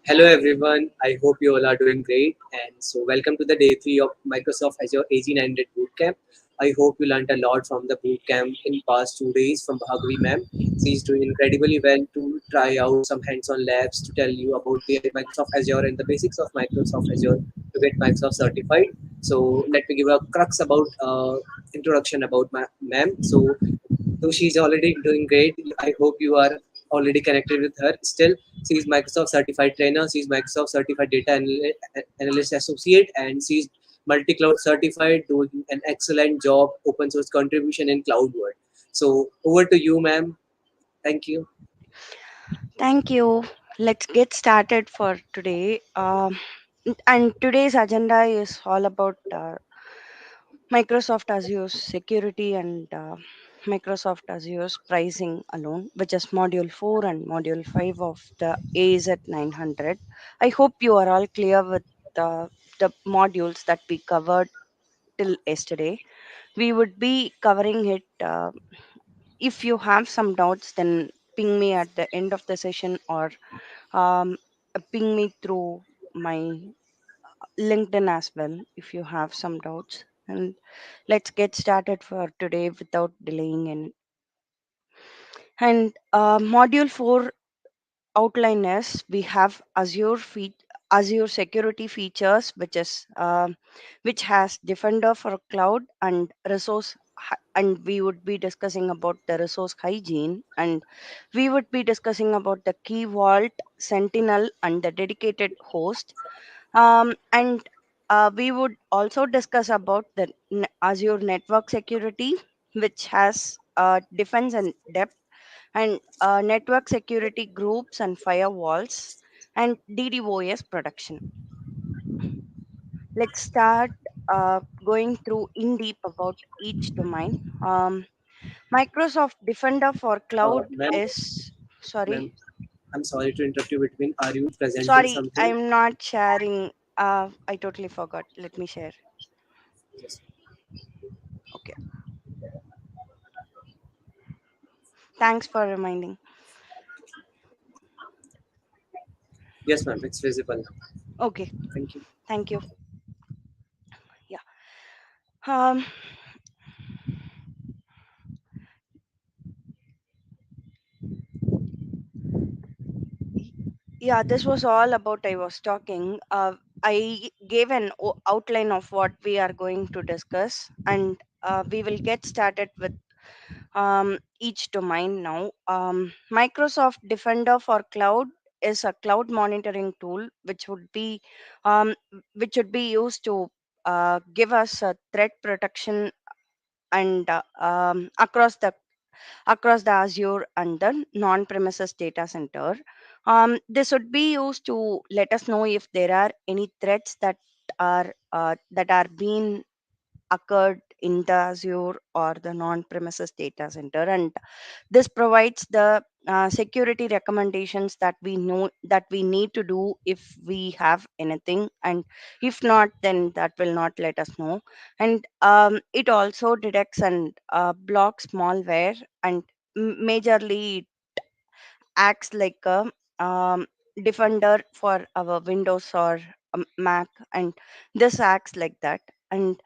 Hello everyone, I hope you all are doing great. And so, welcome to the day 3 of Microsoft Azure AZ900 Bootcamp. I hope you learned a lot from the bootcamp in past 2 days from Bhagavi ma'am. She's doing incredibly well to try out some hands-on labs to tell you about the Microsoft Azure and the basics of Microsoft Azure to get Microsoft certified. So let me give a crux about introduction about my ma'am. So she's already doing great. I hope you are already connected with her. Still, she's Microsoft certified trainer. She's Microsoft certified data analyst associate, and she's multi-cloud certified, doing an excellent job, open source contribution in cloud world. So over to you, ma'am. Thank you. Thank you. Let's get started for today. And today's agenda is all about Microsoft Azure's security and Microsoft Azure's pricing alone, which is Module 4 and Module 5 of the AZ900. I hope you are all clear with the modules that we covered till yesterday. We would be covering it. If you have some doubts, then ping me at the end of the session or um, ping me through my LinkedIn as well if you have some doubts. And let's get started for today without delaying any. And module 4 outline is we have Azure security features, which has Defender for cloud and and we would be discussing about the resource hygiene, and we would be discussing about the key vault, Sentinel, and the dedicated host. And we would also discuss about the Azure network security, which has defense and depth, and network security groups and firewalls, and DDoS protection. Let's start going through in deep about each domain. Microsoft Defender for Cloud Ma'am, is sorry, ma'am, I'm sorry to interrupt you between. Are you presenting sorry, something? I'm not sharing. I totally forgot. Let me share. Yes, Okay, thanks for reminding. yes, ma'am. It's visible now. Okay, Thank you. thank you. Yeah. Um, yeah, this was all about I was talking. I gave an outline of what we are going to discuss, and we will get started with each domain now. Microsoft Defender for Cloud is a cloud monitoring tool um, which would be used to give us a threat protection and across the Azure and the non-premises data center. This would be used to let us know if there are any threats that are being occurred in the Azure or the non-premises data center, and this provides the security recommendations that we know that we need to do if we have anything, and if not, then that will not let us know. And it also detects and blocks malware, and majorly acts like a defender for our Windows or Mac, and this acts like that. And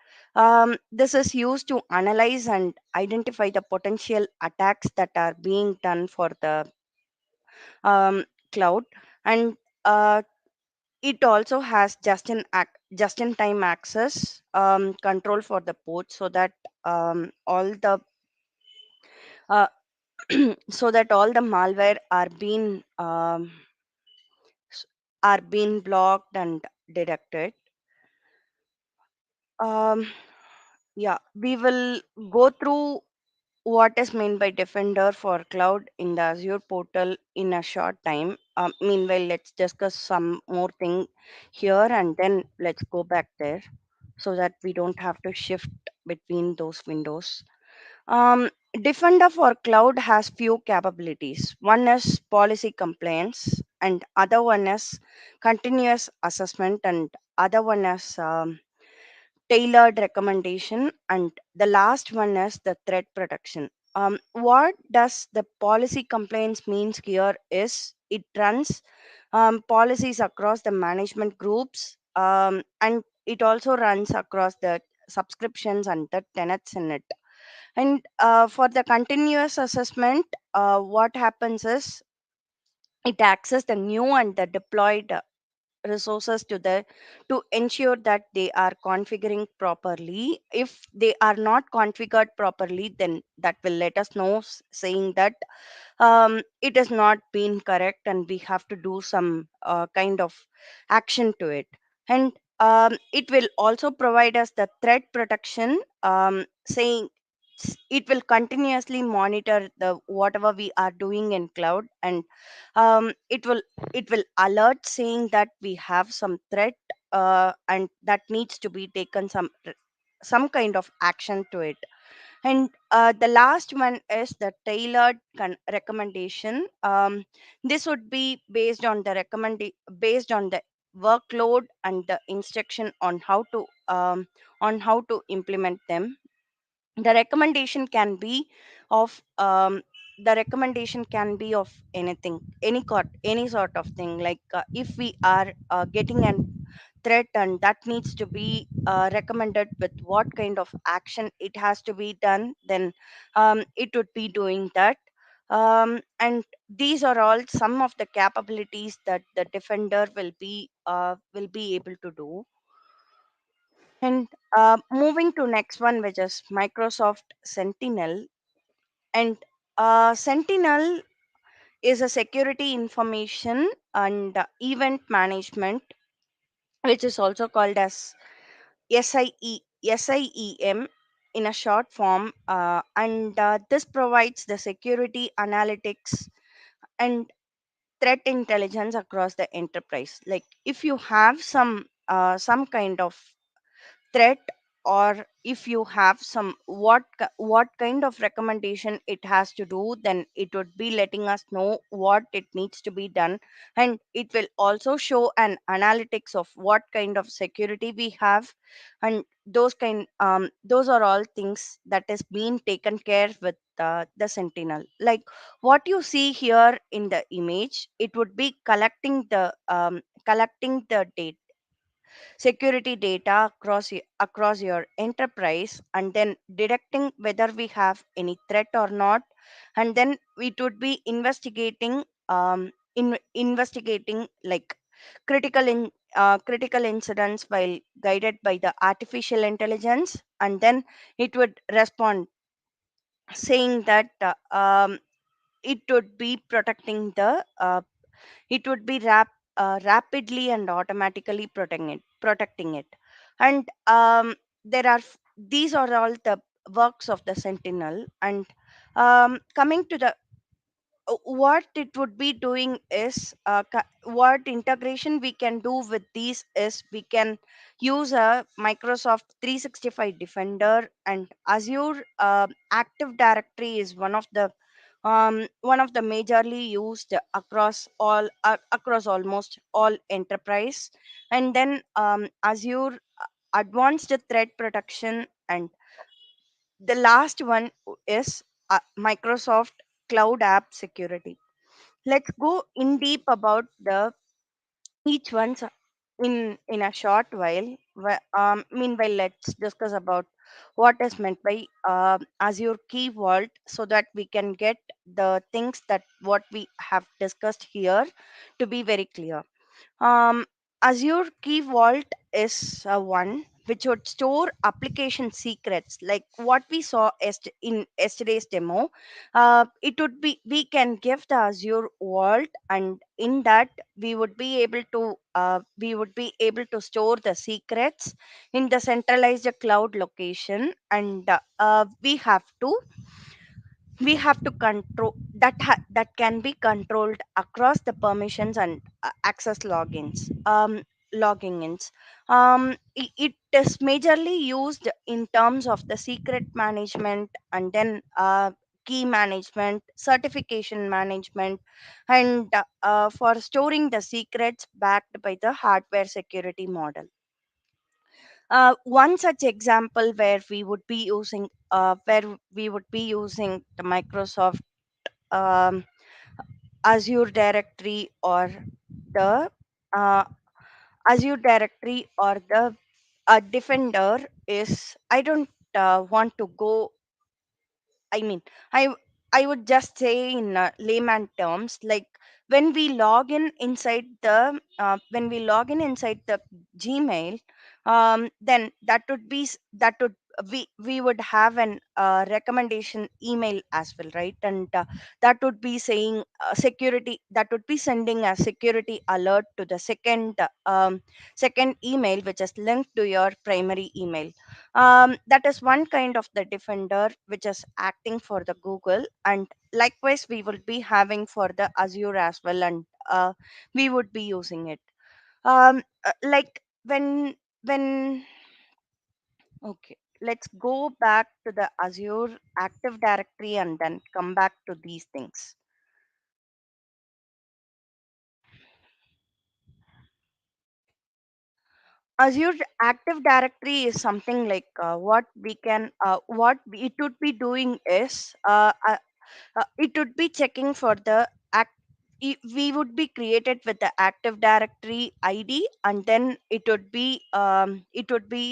this is used to analyze and identify the potential attacks that are being done for the cloud. And uh, it also has just in time access control for the port, so that all the uh, so that all the malware s- are being blocked and detected. Um, yeah, we will go through what is meant by Defender for Cloud in the Azure portal in a short time. Meanwhile, let's discuss some more thing here, and then let's go back there so that we don't have to shift between those windows. Um, Defender for Cloud has few capabilities. One is policy compliance, and other one is continuous assessment, and other one is tailored recommendation, and the last one is the threat protection. What does the policy compliance means here is it runs policies across the management groups, and it also runs across the subscriptions and the tenants in it. And for the continuous assessment, what happens is it accesses the new and the deployed resources to ensure that they are configuring properly. If they are not configured properly, then that will let us know, saying that it has not been correct and we have to do some kind of action to it. And it will also provide us the threat protection, saying it will continuously monitor the whatever we are doing in cloud, and it will alert saying that we have some threat, and that needs to be taken some kind of action to it. And the last one is the tailored recommendation. This would be based on the workload and the instruction on how to implement them. The recommendation can be of anything, any sort of thing, like if we are getting an threat and that needs to be recommended with what kind of action it has to be done, then it would be doing that. And these are all some of the capabilities that the defender will be able to do. And moving to next one, which is Microsoft Sentinel. And Sentinel is a security information and event management, which is also called as SIEM in a short form. And this provides the security analytics and threat intelligence across the enterprise. Like if you have some kind of threat, or if you have some what kind of recommendation it has to do, then it would be letting us know what it needs to be done. And it will also show an analytics of what kind of security we have. And those are all things that is being taken care with the Sentinel. Like what you see here in the image, it would be collecting the data, security data across your enterprise, and then detecting whether we have any threat or not. And then it would be investigating like critical incidents while guided by the artificial intelligence. And then it would respond saying that it would be rapidly and automatically protecting it. And there are these are all the works of the Sentinel. And coming to the what it would be doing is what integration we can do with these is we can use a Microsoft 365 Defender. And Azure Active Directory is one of the majorly used across almost all enterprise. And then Azure Advanced Threat Protection. And the last one is Microsoft Cloud App Security. Let's go in deep about the each one's in a short while. Meanwhile, let's discuss about what is meant by Azure Key Vault, so that we can get the things that what we have discussed here to be very clear. um, Azure Key Vault is one which would store application secrets, like what we saw in yesterday's demo. It would be we can give the Azure Vault, and in that we would be able to store the secrets in the centralized cloud location. And we have to control that can be controlled across the permissions and access logging ins. It is majorly used in terms of the secret management, and then key management, certification management, and for storing the secrets backed by the hardware security model. One such example where we would be using the Microsoft um, Azure directory, or the uh, Azure directory or the defender is, I don't want to go, I mean, I I would just say in layman terms, like when we log in inside the Gmail, then that would we would have an recommendation email as well, right? And that would be saying security. That would be sending a security alert to the second email, which is linked to your primary email. That is one kind of the defender which is acting for the Google, and likewise we will be having for the Azure as well, and we would be using it. Like when okay, let's go back to the Azure Active Directory and then come back to these things. Azure Active Directory is something like it would be doing is it would be checking for the act. We would be created with the Active Directory ID, and then it would be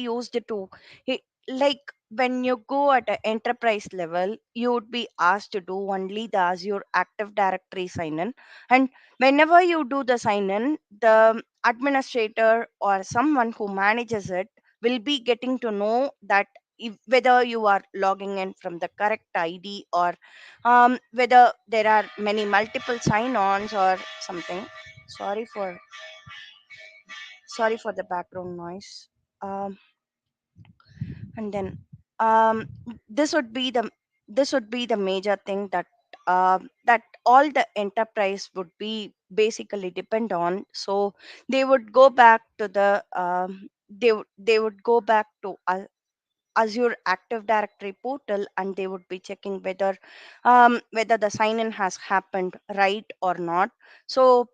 used to it, like when you go at an enterprise level, you would be asked to do only the Azure Active Directory sign in, and whenever you do the sign in, the administrator or someone who manages it will be getting to know that whether you are logging in from the correct ID, or whether there are many multiple sign-ons or something. Sorry for the background noise. Um, and then um, this would be the major thing that that all the enterprise would be basically depend on. So they would go back to they would go back to Azure Active Directory portal, and they would be checking whether the sign in has happened right or not. So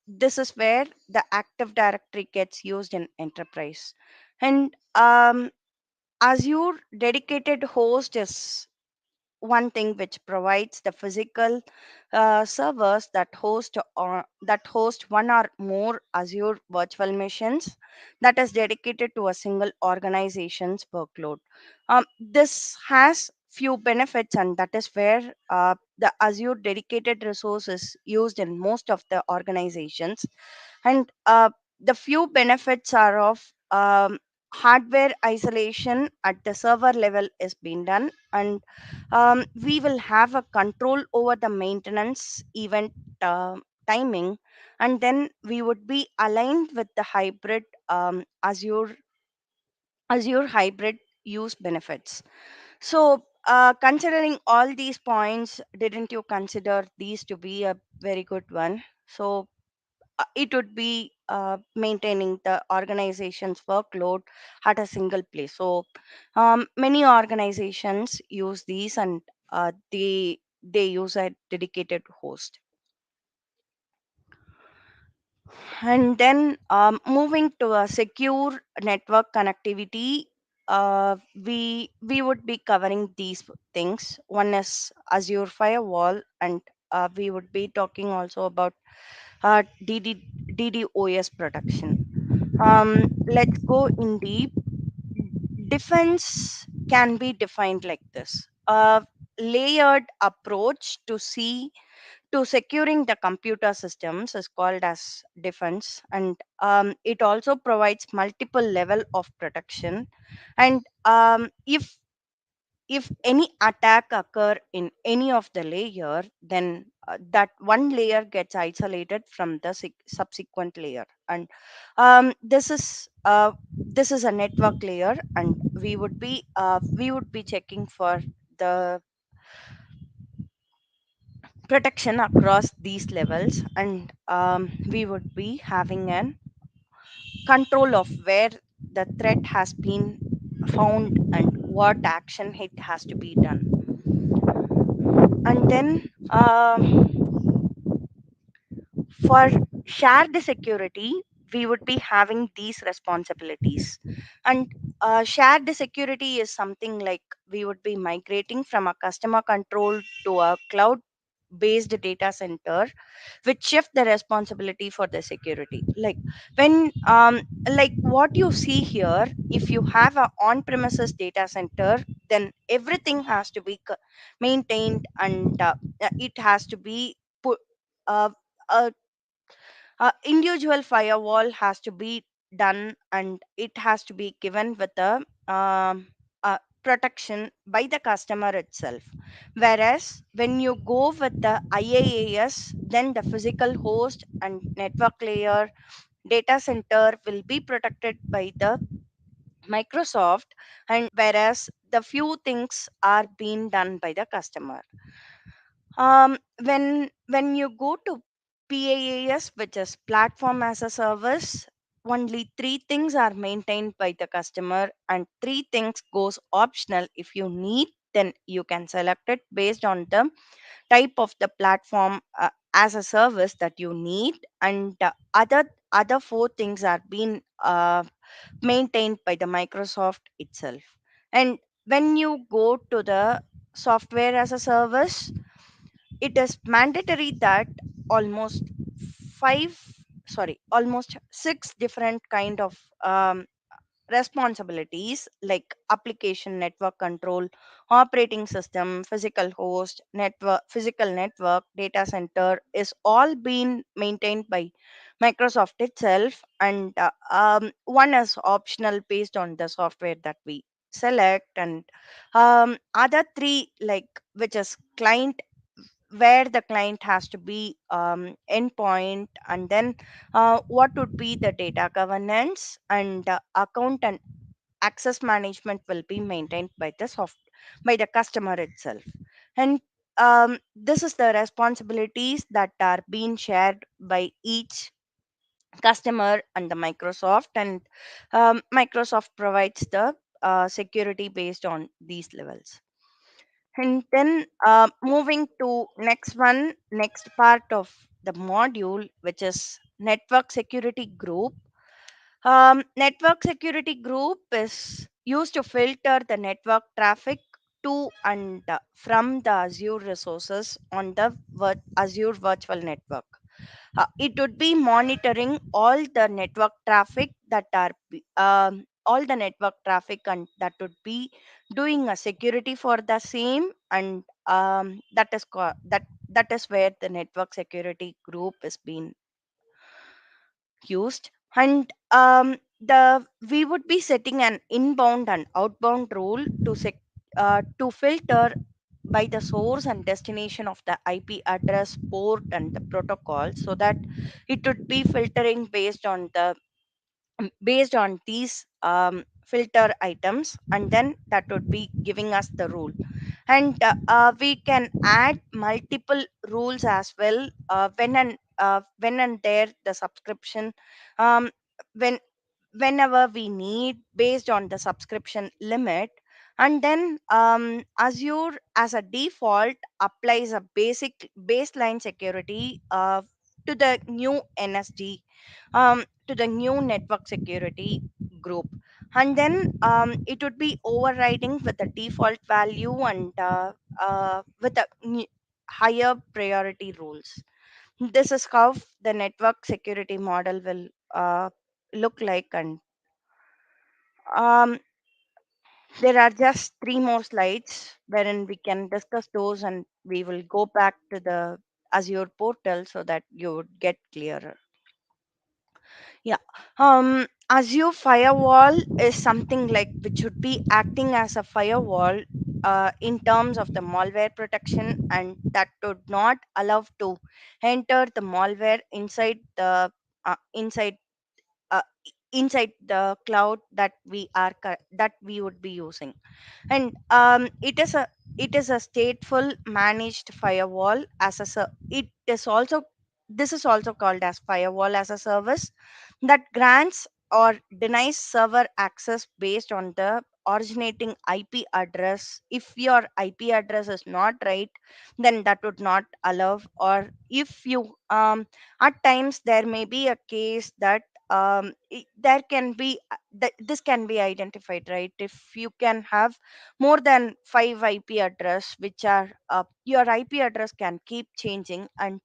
this is where the Active Directory gets used in enterprise. And Azure dedicated host is one thing which provides the physical servers that host one or more Azure virtual machines that is dedicated to a single organization's workload. This has few benefits, and that is where the Azure dedicated resource is used in most of the organizations. And the few benefits are of hardware isolation at the server level is being done, and we will have a control over the maintenance event timing, and then we would be aligned with the Azure hybrid use benefits. So considering all these points, didn't you consider these to be a very good one? So it would be maintaining the organization's workload at a single place. So many organizations use these, and they use a dedicated host. And then moving to a secure network connectivity, we would be covering these things. One is Azure Firewall, and we would be talking also about DDoS protection. Let's go in deep. Defense can be defined like this: a layered approach to securing the computer systems is called as defense, and it also provides multiple level of protection. And if any attack occur in any of the layer, then that one layer gets isolated from the subsequent layer. And this is a network layer, and we would be checking for the protection across these levels, and we would be having an control of where the threat has been found and what action it has to be done. And then for shared security, we would be having these responsibilities. And shared security is something like we would be migrating from a customer control to a cloud based data center, which shift the responsibility for the security. When like what you see here, if you have a on premises data center, then everything has to be maintained, and it has to be put uh, uh, individual firewall has to be done, and it has to be given with a protection by the customer itself. Whereas when you go with the IaaS, then the physical host and network layer data center will be protected by the Microsoft, and whereas the few things are being done by the customer. When you go to PaaS, which is platform as a service, only three things are maintained by the customer, and three things goes optional. If you need, then you can select it based on the type of the platform as a service that you need, and other four things are being maintained by the Microsoft itself. And when you go to the software as a service, it is mandatory that almost five almost six different kind of responsibilities, like application network control, operating system, physical host, physical network, data center, is all being maintained by Microsoft itself. And one is optional based on the software that we select, and other three, like which is client, where the client has to be endpoint, and then what would be the data governance, and account and access management will be maintained by by the customer itself. And this is the responsibilities that are being shared by each customer and the Microsoft, and Microsoft provides the security based on these levels. And then moving to next part of the module, which is network security group. Network security group is used to filter the network traffic to and from the Azure resources on the Azure virtual network. It would be monitoring all the network traffic, and that would be doing a security for the same, and that is where the network security group is being used. And the we would be setting an inbound and outbound rule to filter by the source and destination of the IP address, port, and the protocol, so that it would be filtering based on these filter items, and then that would be giving us the rule. And we can add multiple rules as well when and there the subscription, um, when whenever we need, based on the subscription limit. And then Azure as a default applies a basic baseline security to the new NSG, to the new network security group. And then it would be overriding with the default value, and with the higher priority rules. This is how the network security model will look like. And um, there are just three more slides wherein we can discuss those, and we will go back to the Azure portal so that you would get clearer. Yeah. Azure Firewall is something like which should be acting as a firewall in terms of the malware protection, and that would not allow to enter the malware uh, inside uh, inside the cloud that that we would be using. And it is a stateful managed firewall as it is also this is also called as firewall as a service, that grants or denies server access based on the originating IP address. If your IP address is not right, then that would not allow. Or if you at times there may be a case that there can be this can be identified, right? If you can have more than 5 IP address, which are your IP address can keep changing, and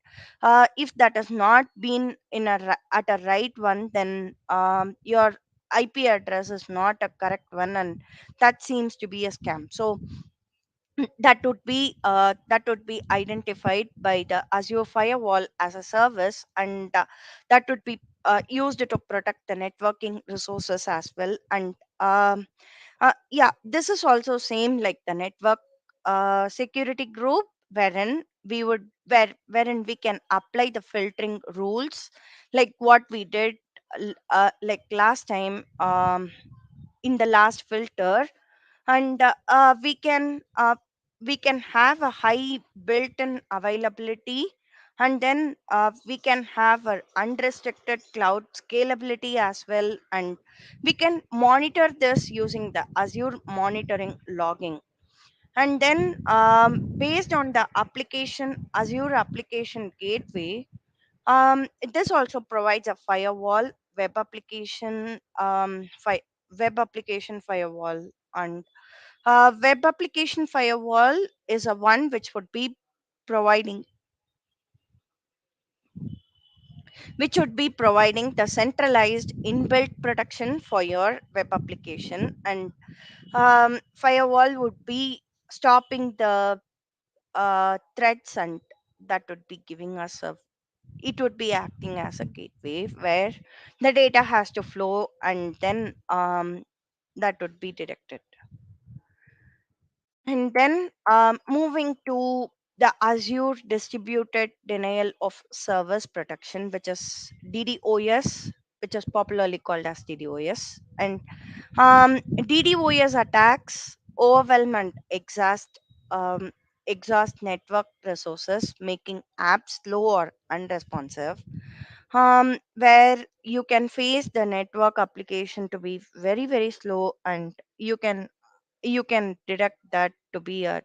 if that has not been in at a right one, then your IP address is not a correct one, and that seems to be a scam. So that would be identified by the Azure Firewall as a service, and that would be used to protect the networking resources as well. And yeah, this is also same like the network security group, wherein we can apply the filtering rules, like what we did like last time, in the last filter. And we can have a high built-in availability, and then we can have a unrestricted cloud scalability as well, and we can monitor this using the Azure monitoring logging. And then based on the application Azure application gateway, this also provides a firewall, web application web application firewall. And web application firewall is a one providing which would be providing the centralized inbuilt protection for your web application. And firewall would be stopping the threats, and that would be giving us a it would be acting as a gateway where the data has to flow, and then that would be detected. And then moving to the Azure Distributed Denial of Service Protection, which is DDoS, which is popularly called as DDoS. And DDoS attacks overwhelm and exhaust network resources, making apps slow or unresponsive. Where you can face the network application to be very, very slow, and you can detect that to be a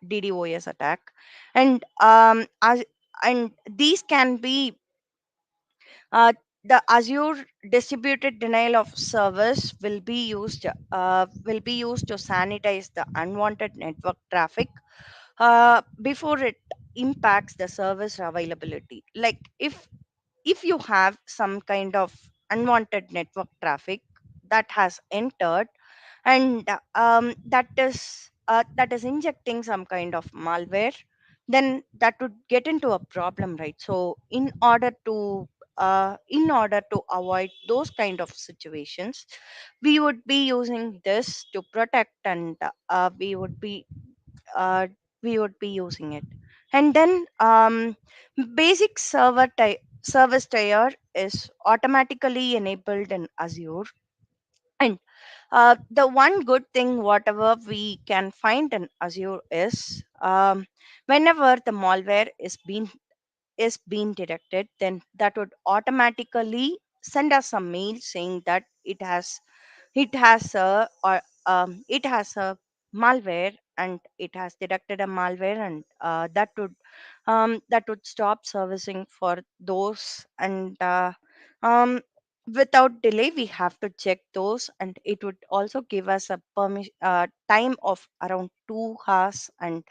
DDoS attack. And and these can be uh, the Azure distributed denial of service will be used to sanitize the unwanted network traffic before it impacts the service availability. Like if you have some kind of unwanted network traffic that has entered, and that is injecting some kind of malware, then that would get into a problem, right? So in order to avoid those kind of situations, we would be using this to protect, and uh, we would be using it. And then basic service tier is automatically enabled in Azure. And the one good thing whatever we can find in Azure is, whenever the malware is being detected, then that would automatically send us a mail saying that it has a malware, and it has detected a malware, and that would stop servicing for those. And um, without delay we have to check those, and it would also give us a permission time of around 2 hours, and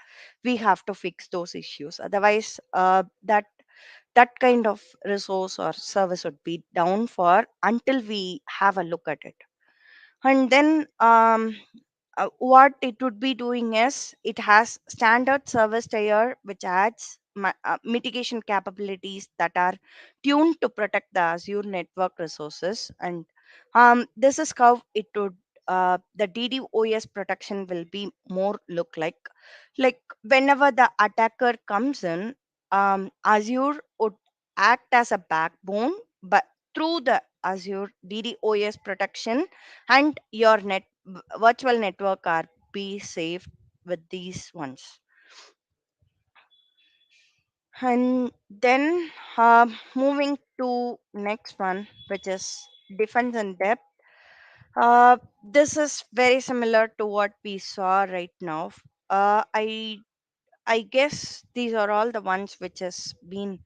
we have to fix those issues. Otherwise that kind of resource or service would be down for until we have a look at it. And then what it would be doing is, it has standard service tier which adds mitigation capabilities that are tuned to protect the Azure network resources. And this is how it would the DDoS protection will be more look like whenever the attacker comes in, Azure would act as a backbone, but through the Azure DDoS protection, and your virtual network are be safe with these ones. And then moving to next one, which is defense and depth. This is very similar to what we saw right now. uh, i I guess these are all the ones which has been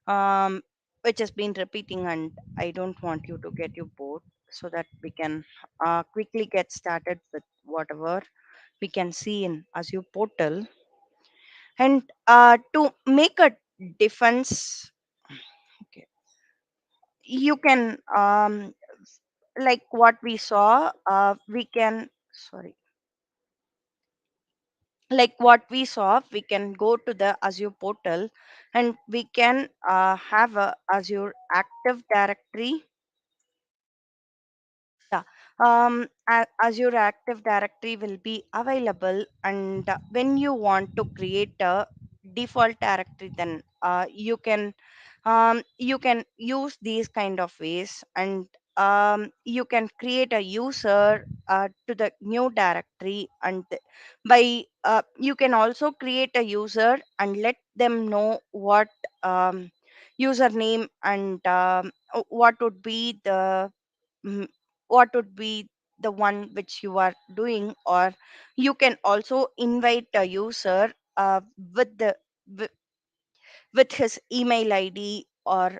um, which has been repeating, and I don't want you to get you bored, so that we can quickly get started with whatever we can see in Azure portal. And to make a defense, okay, you can like what we saw, we can, sorry, like what we saw, we can go to the Azure portal, and we can have a Azure Active Directory. Yeah, Azure Active Directory will be available, and when you want to create a default directory, then you can use these kind of ways, and you can create a user to the new directory, and you can also create a user and let them know what username and what would be the mm, what would be the one which you are doing, or you can also invite a user with the with, with his email id, or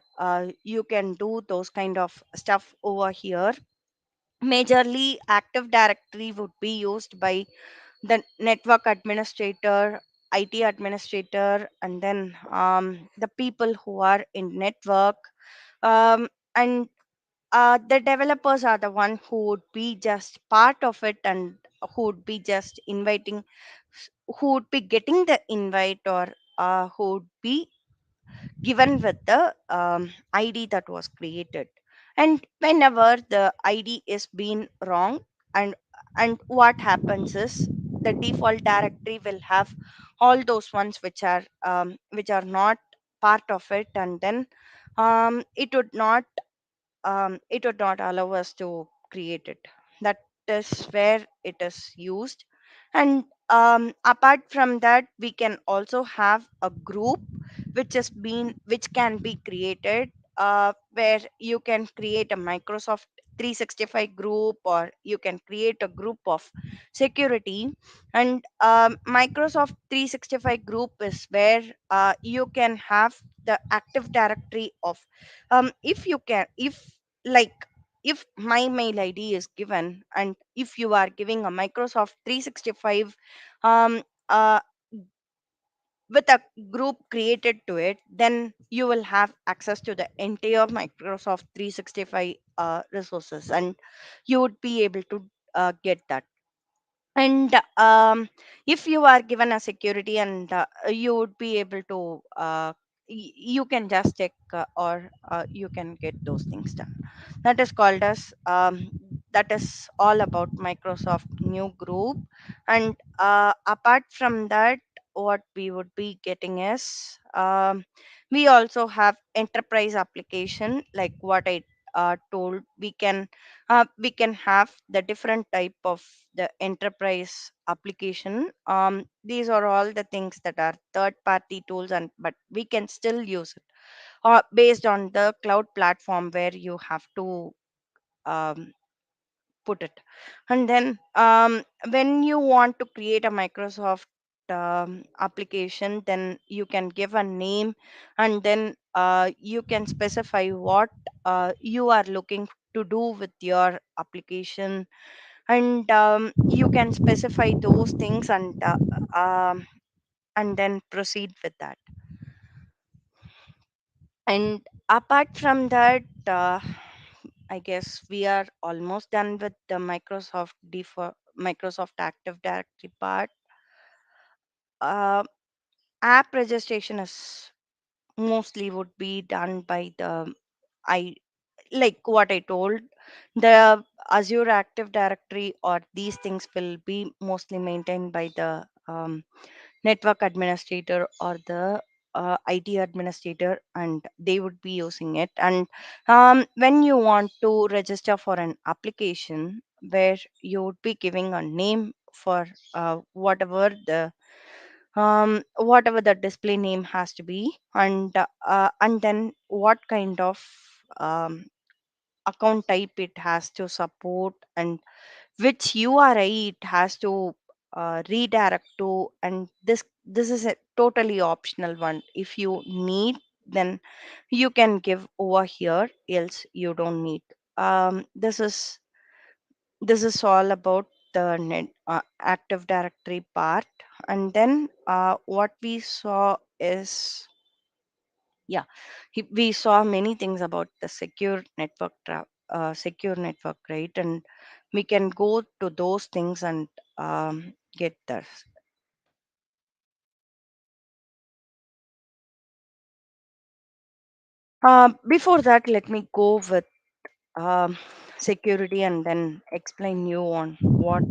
you can do those kind of stuff over here. Majorly Active Directory would be used by the network administrator, IT administrator, and then the people who are in network, and the developers are the one who would be just part of it, and who would be just inviting, who would be getting the invite, or who would be given with the id that was created. And whenever the id is being wrong, and what happens is, the default directory will have all those ones which are not part of it, and then it would not allow us to create it. That is where it is used. And apart from that, we can also have a group which can be created, where you can create a Microsoft 365 group, or you can create a group of security. And Microsoft 365 group is where you can have the Active Directory of, if you can, if, like, if my mail id is given, and if you are giving a Microsoft 365 um, uh, with a group created to it, then you will have access to the entire Microsoft 365 resources, and you would be able to get that. And if you are given a security, and you would be able to you can just check, or you can get those things done. That is called as that is all about Microsoft new group. And apart from that, what we would be getting is, we also have enterprise application, like what I told. We can have the different type of the enterprise application. These are all the things that are third party tools, and but we can still use it based on the cloud platform where you have to um, put it. And then when you want to create a Microsoft application, then you can give a name, and then you can specify what you are looking to do with your application. And you can specify those things, and then proceed with that. And apart from that, I guess we are almost done with the Microsoft Active Directory part. uh, App registration is mostly would be done by the, I, like what I told, the Azure Active Directory, or these things will be mostly maintained by the network administrator, or the IT administrator, and they would be using it. And when you want to register for an application, where you would be giving a name for whatever the display name has to be, and then what kind of um, account type it has to support, and which URI it has to redirect to. And this is a totally optional one. If you need, then you can give over here, else you don't need. Um, this is all about the active directory part. And then what we saw is, yeah, we saw many things about the secure network, right? And we can go to those things and get this. Before that, let me go with um, security and then explain you on what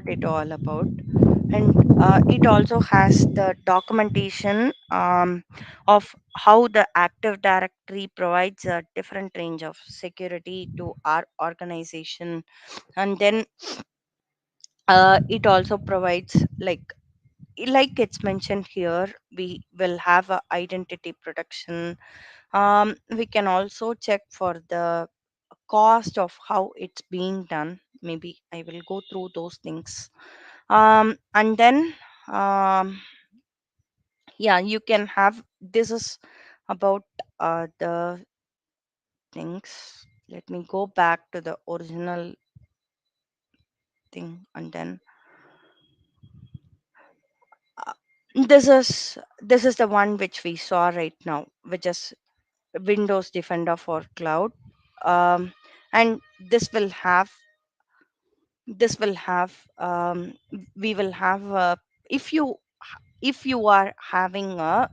it all about. And it also has the documentation of how the active directory provides a different range of security to our organization. And then it also provides, like it's mentioned here, we will have a identity protection. We can also check for the cost of how it's being done. Maybe I will go through those things. And then yeah, you can have, this is about the things. Let me go back to the original thing. And then uh, this is the one which we saw right now, which is Windows Defender for Cloud. um, and this will have this will have we will have if you if you are having a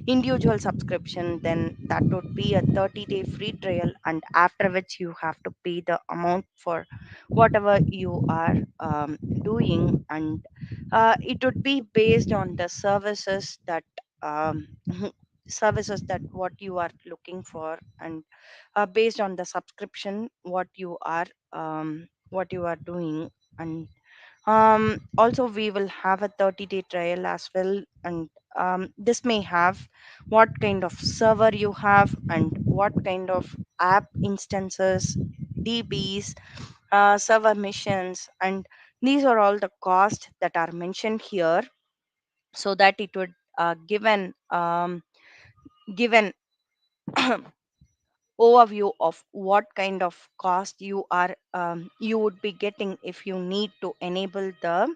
individual subscription, then that would be a 30-day free trial, and after which you have to pay the amount for whatever you are doing. And it would be based on the um, services that what you are looking for, and based on the subscription what you are doing. And also we will have a 30-day trial as well. And this may have what kind of server you have and what kind of app instances, DBs, server missions, and these are all the costs that are mentioned here, so that it would give an overview of what kind of cost you would be getting if you need to enable the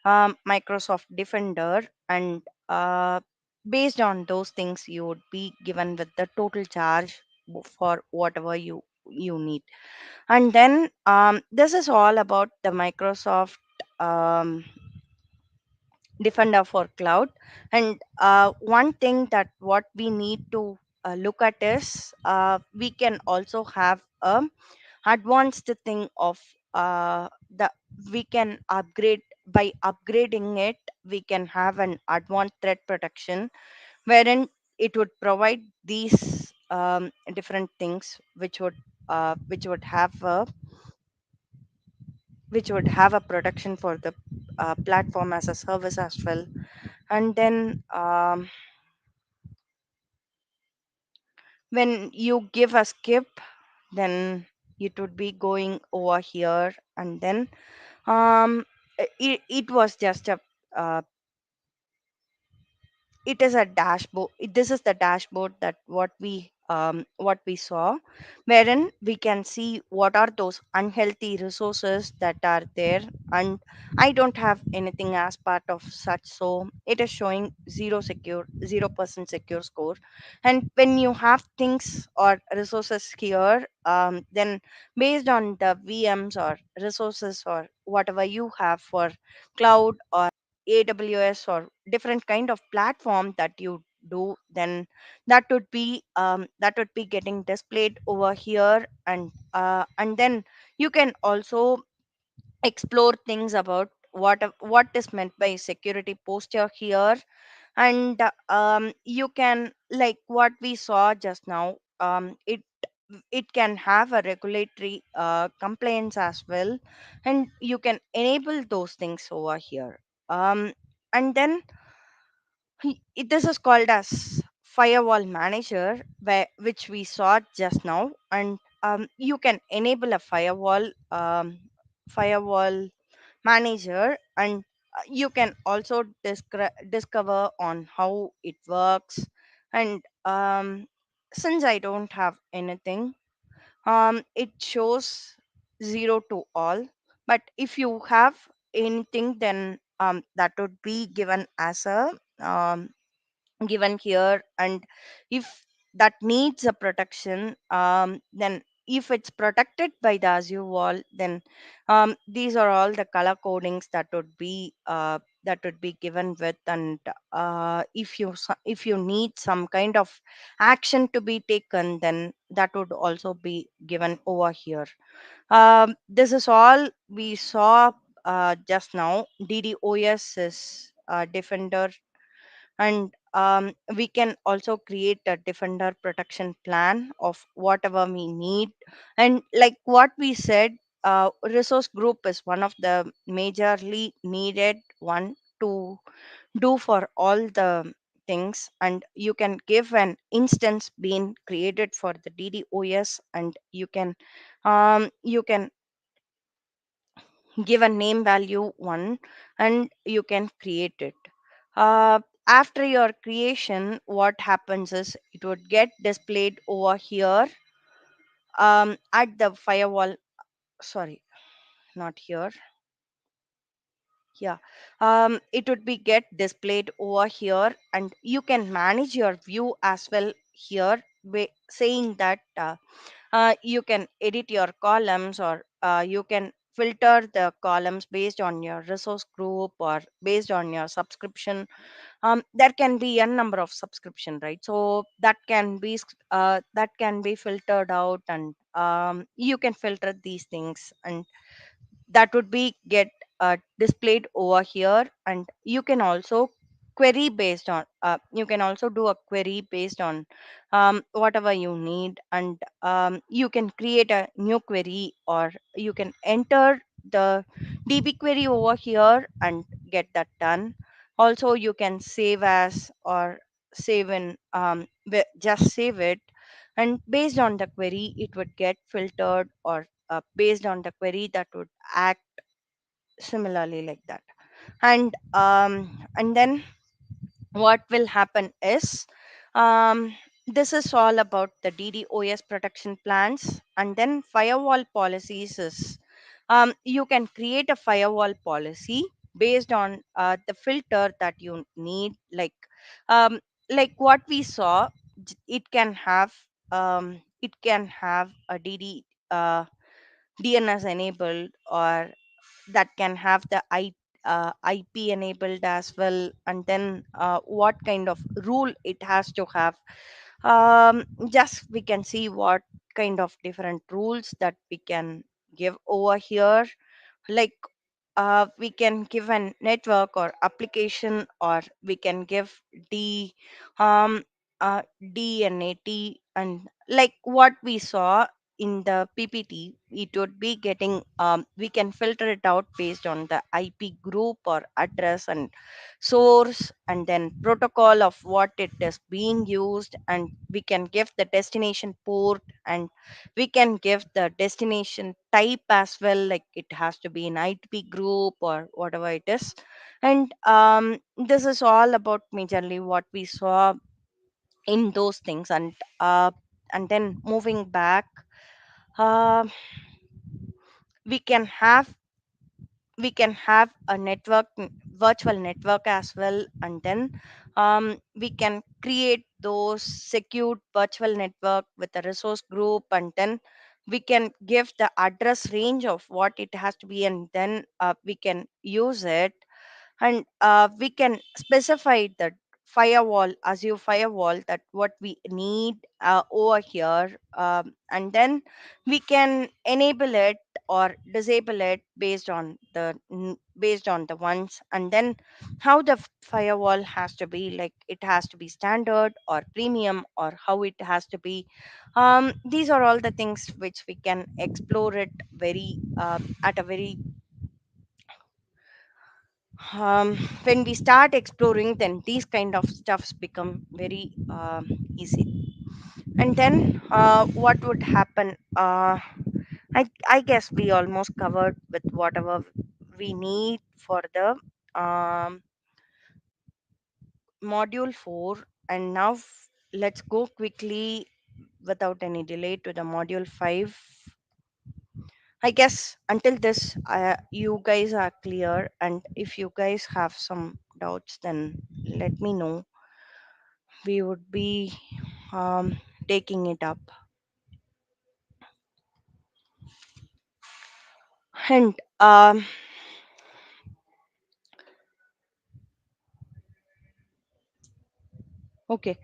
Microsoft Defender. And based on those things, you would be given with the total charge for whatever you need. And then this is all about the Microsoft um, Defender for Cloud. And one thing that what we need to look at is, we can also have a advanced thing of the we can upgrade. By upgrading it, we can have an advanced threat protection, wherein it would provide these different things, which would have a protection for the platform as a service as well. And then when you give a skip, then it would be going over here. And then it was just a uh, it is a dashboard. This is the dashboard that what we saw, wherein we can see what are those unhealthy resources that are there. And I don't have anything as part of such, so it is showing 0% secure score. And when you have things or resources here, then based on the VMs or resources or whatever you have for cloud or AWS or different kind of platform that you do, then that would be getting displayed over here. And then you can also explore things about what is meant by security posture here. And you can, like what we saw just now, it can have a regulatory compliance as well, and you can enable those things over here. And then this is called as firewall manager, which we saw just now. And you can enable a firewall manager. And you can also discover on how it works. And um, since I don't have anything, it shows 0 to all. But if you have anything, then that would be given as a given here. And if that needs a protection, then if it's protected by the Azure wall, then these are all the color codings that would be given with. And if you need some kind of action to be taken, then that would also be given over here. This is all we saw just now. DDoS is defender, and we can also create a defender protection plan of whatever we need. And like what we said, resource group is one of the majorly needed one to do for all the things. And you can give an instance being created for the DDoS, and you can give a name value one, and you can create it. After your creation, what happens is it would get displayed over here at the firewall. Sorry, not here. Yeah, it would be get displayed over here, and you can manage your view as well here, saying that you can edit your columns, or you can filter the columns based on your resource group or based on your subscription. There can be a number of subscription, right? So that can be filtered out, and you can filter these things, and that would be get displayed over here. And you can also query based on you can also do a query based on whatever you need. And you can create a new query, or you can enter the DB query over here and get that done. Also, you can save as, or save in just save it, and based on the query it would get filtered, or based on the query that would act similarly like that. And then what will happen is, um, this is all about the DDoS protection plans. And then firewall policies is, you can create a firewall policy based on the filter that you need. Um, like what we saw, it can have a DNS enabled, or that can have the IP enabled as well. And then what kind of rule it has to have. Just we can see what kind of different rules that we can give over here. Like we can give a network or application, or we can give d um DNAT. And like what we saw in the PPT, it would be getting, we can filter it out based on the IP group or address and source, and then protocol of what it is being used. And we can give the destination port, and we can give the destination type as well, like it has to be an IP group or whatever it is. And this is all about majorly what we saw in those things. And then moving back, uh, we can have a virtual network as well. And then we can create those secured virtual network with a resource group. And then we can give the address range of what it has to be, and then we can use it. And we can specify the firewall, Azure firewall, that what we need over here. And then we can enable it or disable it based on the ones. And then how the firewall has to be, like it has to be standard or premium, or how it has to be. These are all the things which we can explore it very at a very when we start exploring, then these kind of stuffs become very easy. And then what would happen, I guess we almost covered with whatever we need for the um, module 4. And now let's go quickly without any delay to the module 5. I guess until this, you guys are clear, and if you guys have some doubts, then let me know. We would be taking it up. And okay,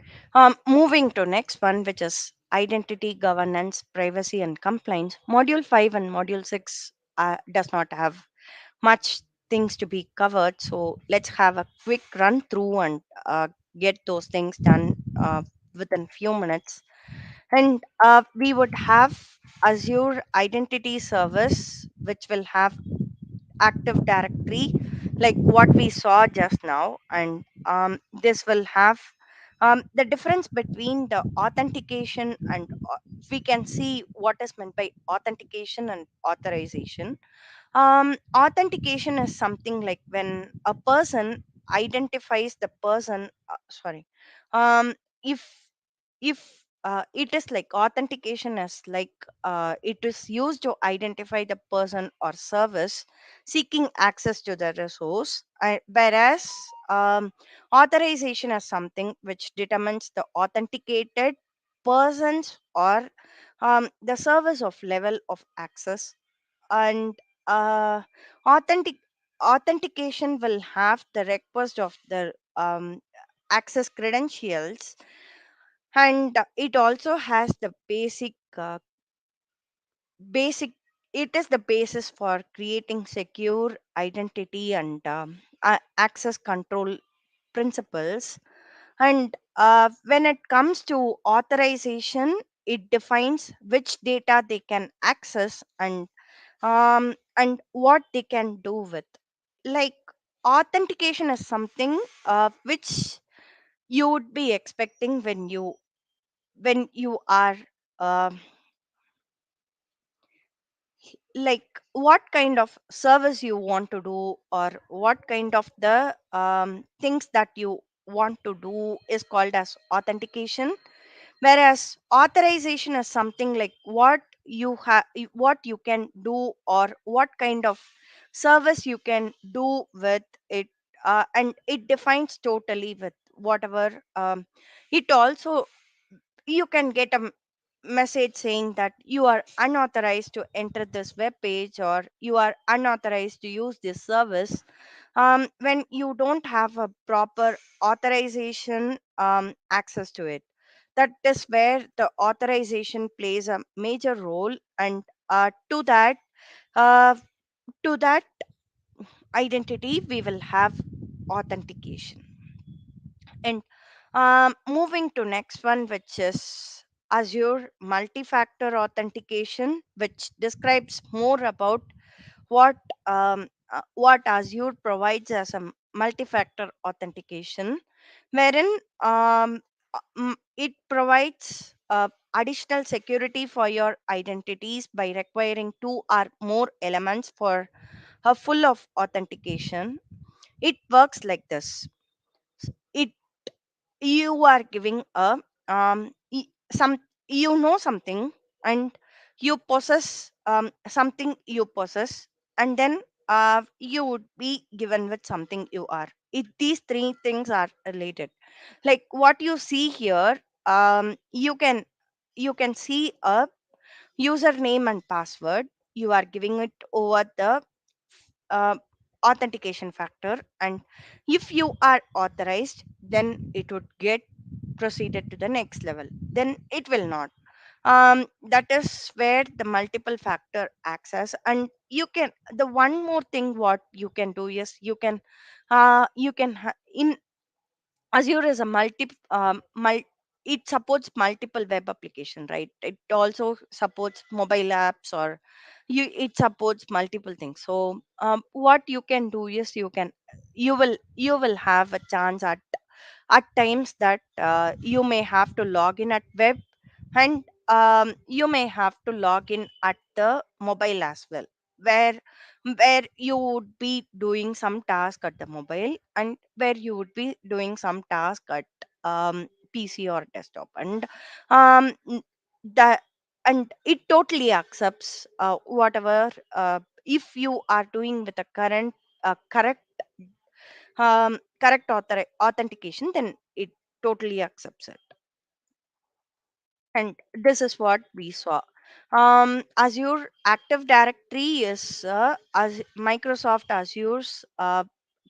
moving to next one, which is identity governance, privacy, and compliance. Module 5 and Module 6 does not have much things to be covered. So let's have a quick run through and get those things done within few minutes. And we would have Azure Identity Service, which will have Active Directory, like what we saw just now. And this will have the difference between the authentication and we can see what is meant by authentication and authorization. Authentication is something like when a person identifies the person, sorry, um, if it is like authentication is like it is used to identify the person or service seeking access to the resource, whereas authorization is something which determines the authenticated persons or the service of level of access. And uh, authentic authentication will have the request of the access credentials, and it also has the basic it is the basis for creating secure identity and access control principles. And when it comes to authorization, it defines which data they can access and what they can do with. Like authentication is something which you would be expecting when you are uh, like what kind of service you want to do or what kind of the things that you want to do is called as authentication, whereas authorization is something like what you can do or what kind of service you can do with it. And it defines totally with whatever it also you can get a message saying that you are unauthorized to enter this web page or you are unauthorized to use this service when you don't have a proper authorization access to it. That is where the authorization plays a major role. And uh, to that identity we will have authentication. And moving to next one, which is Azure multi-factor authentication, which describes more about what what Azure provides as a multi-factor authentication, wherein it provides additional security for your identities by requiring two or more elements for a full of authentication. It works like this. It you are giving a some you know something, and you possess something you possess, and then you would be given with something you are. These three things are related. Like what you see here, you can see a username and password. You are giving it over the uh, authentication factor, and if you are authorized, then it would get proceeded to the next level. Then it will not. That is where the multiple factor access. And you can the one more thing what you can do is in Azure is a it supports multiple web application, right? It also supports mobile apps, or it supports multiple things. So what you can do is you will have a chance at times that you may have to log in at web, and you may have to log in at the mobile as well, where you would be doing some task at the mobile and where you would be doing some task at PC or desktop. And um, n- that and it totally accepts whatever, if you are doing with a correct authentication, then it totally accepts it. And this is what we saw. Azure Active Directory is as Microsoft Azure's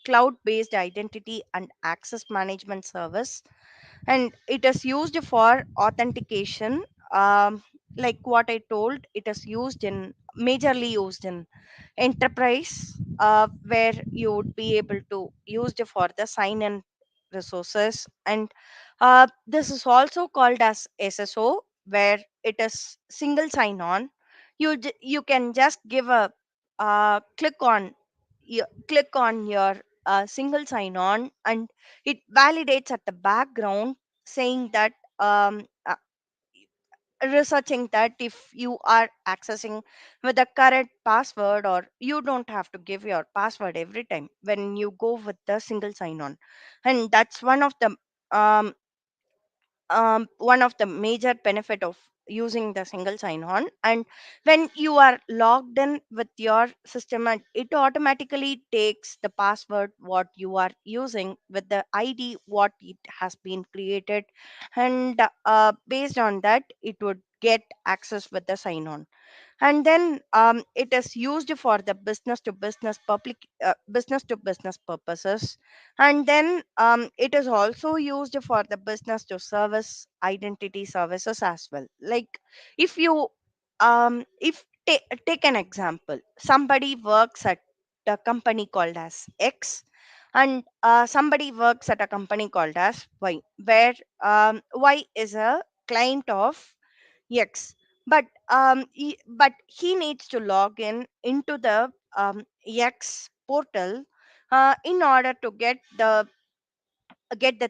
cloud-based identity and access management service, and it is used for authentication. Like what I told, it is used in majorly used in enterprise, where you would be able to use it for the sign-in resources. And this is also called as SSO, where it is single sign-on. You can just give a click on your single sign-on, and it validates at the background, saying that researching that if you are accessing with the correct password, or you don't have to give your password every time when you go with the single sign on. And that's um, one of the major benefit of using the single sign on. And when you are logged in with your system, and it automatically takes the password what you are using with the ID what it has been created, and based on that it would get access with the sign on. And then it is used for the business to business purposes. And then it is also used for the business to service identity services as well. Like, if you if take an example, somebody works at a company called as X, and somebody works at a company called as Y, where Y is a client of X. But he needs to log in into the X portal in order to get the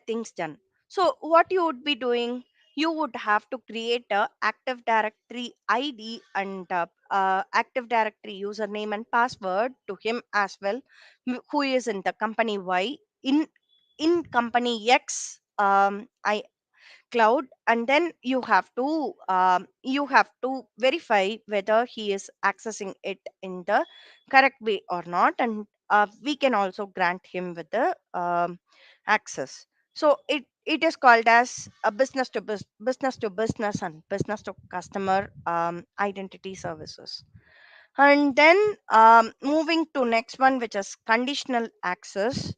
things done. So what you would be doing, you would have to create a Active Directory ID and Active Directory username and password to him as well, who is in the company Y, in company X I cloud. And then you have to verify whether he is accessing it in the correct way or not. And we can also grant him with the access. So it is called as a business to business and business to customer identity services. And then moving to next one, which is conditional access.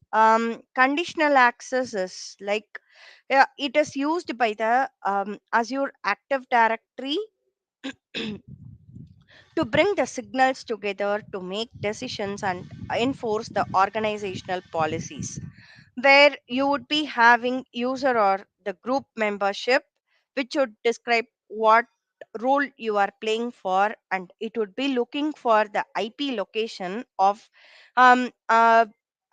Conditional access is like, yeah, it is used by the Azure Active Directory to bring the signals together to make decisions and enforce the organizational policies, where you would be having user or the group membership, which would describe what role you are playing for, and it would be looking for the IP location of um, uh,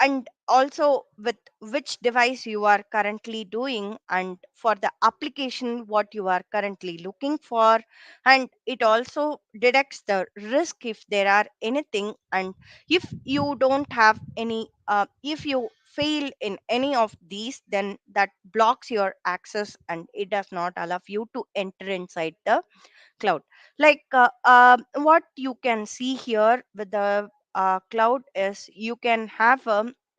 and also with which device you are currently doing, and for the application what you are currently looking for. And it also detects the risk if there are anything. And if you don't have any, if you fail in any of these, then that blocks your access and it does not allow you to enter inside the cloud. Like what you can see here with the cloud is,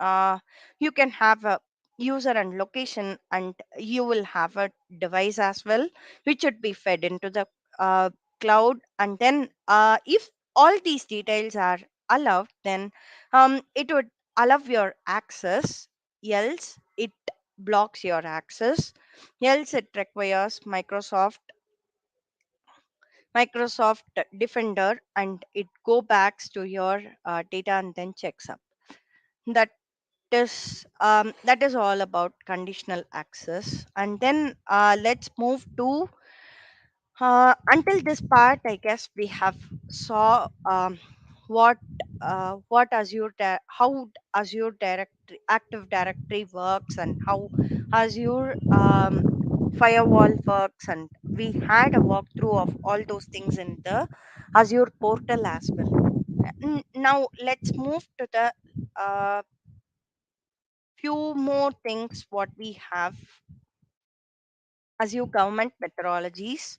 uh, you can have a user and location, and you will have a device as well, which should be fed into the uh, cloud. And then if all these details are allowed, then it would allow your access. Else it blocks your access. Else it requires Microsoft Defender, and it go backs to your data and then checks up. That that is all about conditional access. And then let's move to until this part. I guess we have saw what how Azure Directory Active Directory works, and how Azure Firewall works, and we had a walkthrough of all those things in the Azure portal as well. Now let's move to the uh, few more things what we have. Azure government methodologies.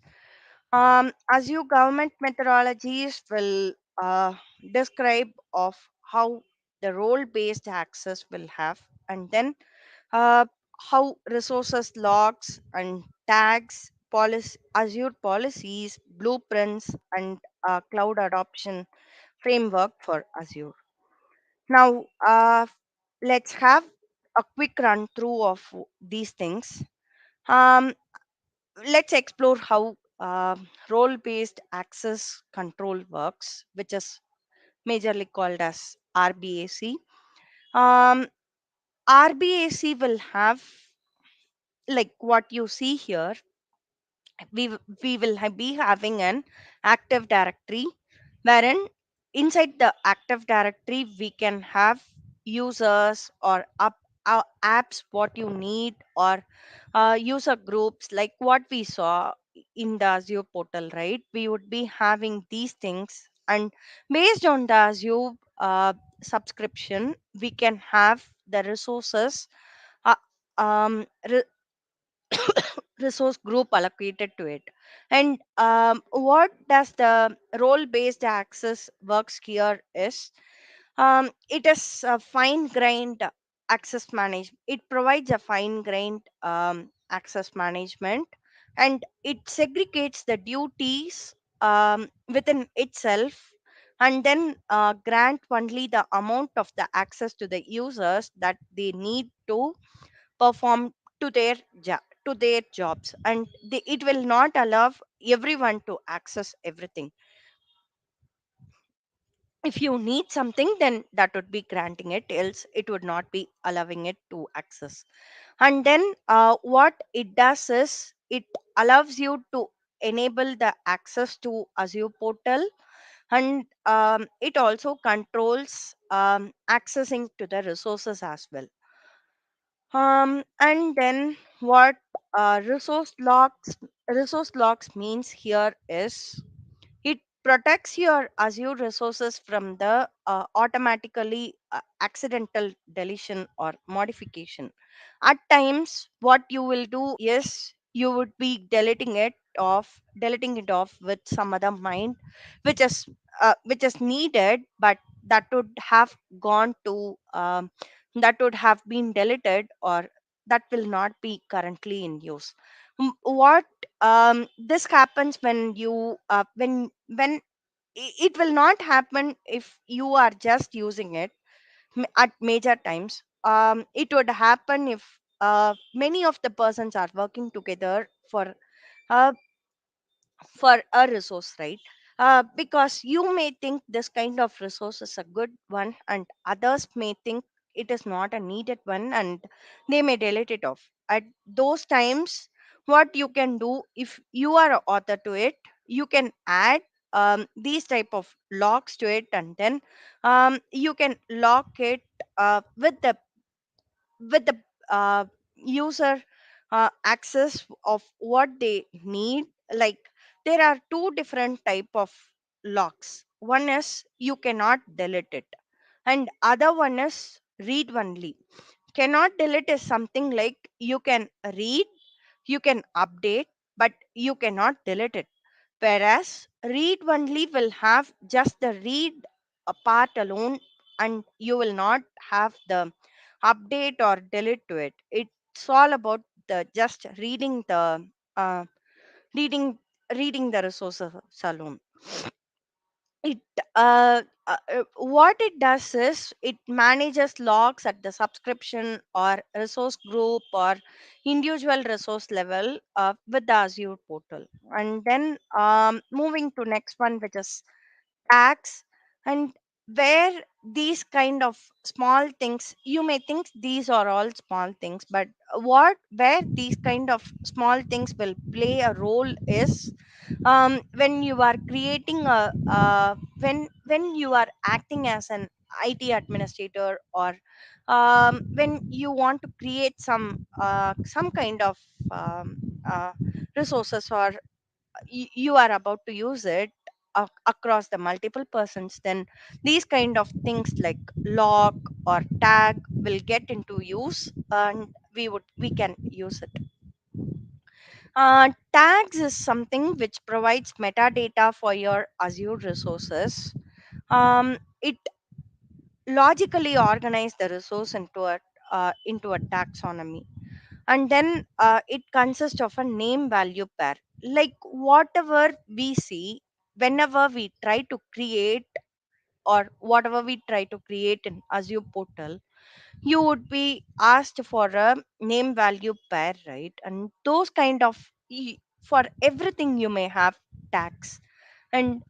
Azure government methodologies will describe of how the role-based access will have, and then uh, how resources logs and tags, policy, Azure policies, blueprints, and cloud adoption framework for Azure. Now, let's have a quick run through of these things. Um, let's explore how role based access control works, which is majorly called as RBAC. Um, RBAC will have, like what you see here, we will be having an active directory, wherein inside the active directory we can have users or apps what you need, or user groups like what we saw in the Azure portal, right? We would be having these things, and based on the Azure subscription we can have the resources, uh, um, resource group allocated to it. And what does the role based access works here is, it is a fine grained access management. It provides a fine grained access management, and it segregates the duties within itself, and then grant only the amount of the access to the users that they need to perform to to their jobs, and it will not allow everyone to access everything. If you need something, then that would be granting it, else it would not be allowing it to access. And then what it does is it allows you to enable the access to Azure portal, and it also controls accessing to the resources as well. And then what resource logs means here is, it protects your Azure resources from the automatically accidental deletion or modification. At times, what you will do is you would be deleting it off with some other mind, which is needed, but that would have gone to that would have been deleted, or that will not be currently in use. What this happens when you when it will not happen if you are just using it at major times. It would happen if many of the persons are working together uh, for a resource, right? Because you may think this kind of resource is a good one, and others may think it is not a needed one, and they may delete it off. At those times, what you can do, if you are an author to it, you can add these type of logs to it, and then you can lock it with the user access of what they need. Like, there are two different type of locks. One is you cannot delete it, and other one is read only. Cannot delete is something like you can read, you can update, but you cannot delete it. Whereas read only will have just the read a part alone, and you will not have the update or delete to it. It's all about the just uh, reading reading the resources alone. It what it does is it manages logs at the subscription or resource group or individual resource level with the Azure portal. And then moving to next one, which is tax. And where these kind of small things, you may think these are all small things, but what where these kind of small things will play a role is, when you are creating when you are acting as an IT administrator, or when you want to create some kind of um, uh, resources, or you are about to use it across the multiple persons, then these kind of things like lock or tag will get into use, and we can use it. Tags is something which provides metadata for your Azure resources. It logically organize the resource into a taxonomy, and then it consists of a name value pair. Like whatever we see, whenever we try to create, or whatever we try to create in Azure portal, you would be asked for a name value pair, right? And those kind of for everything you may have tags. And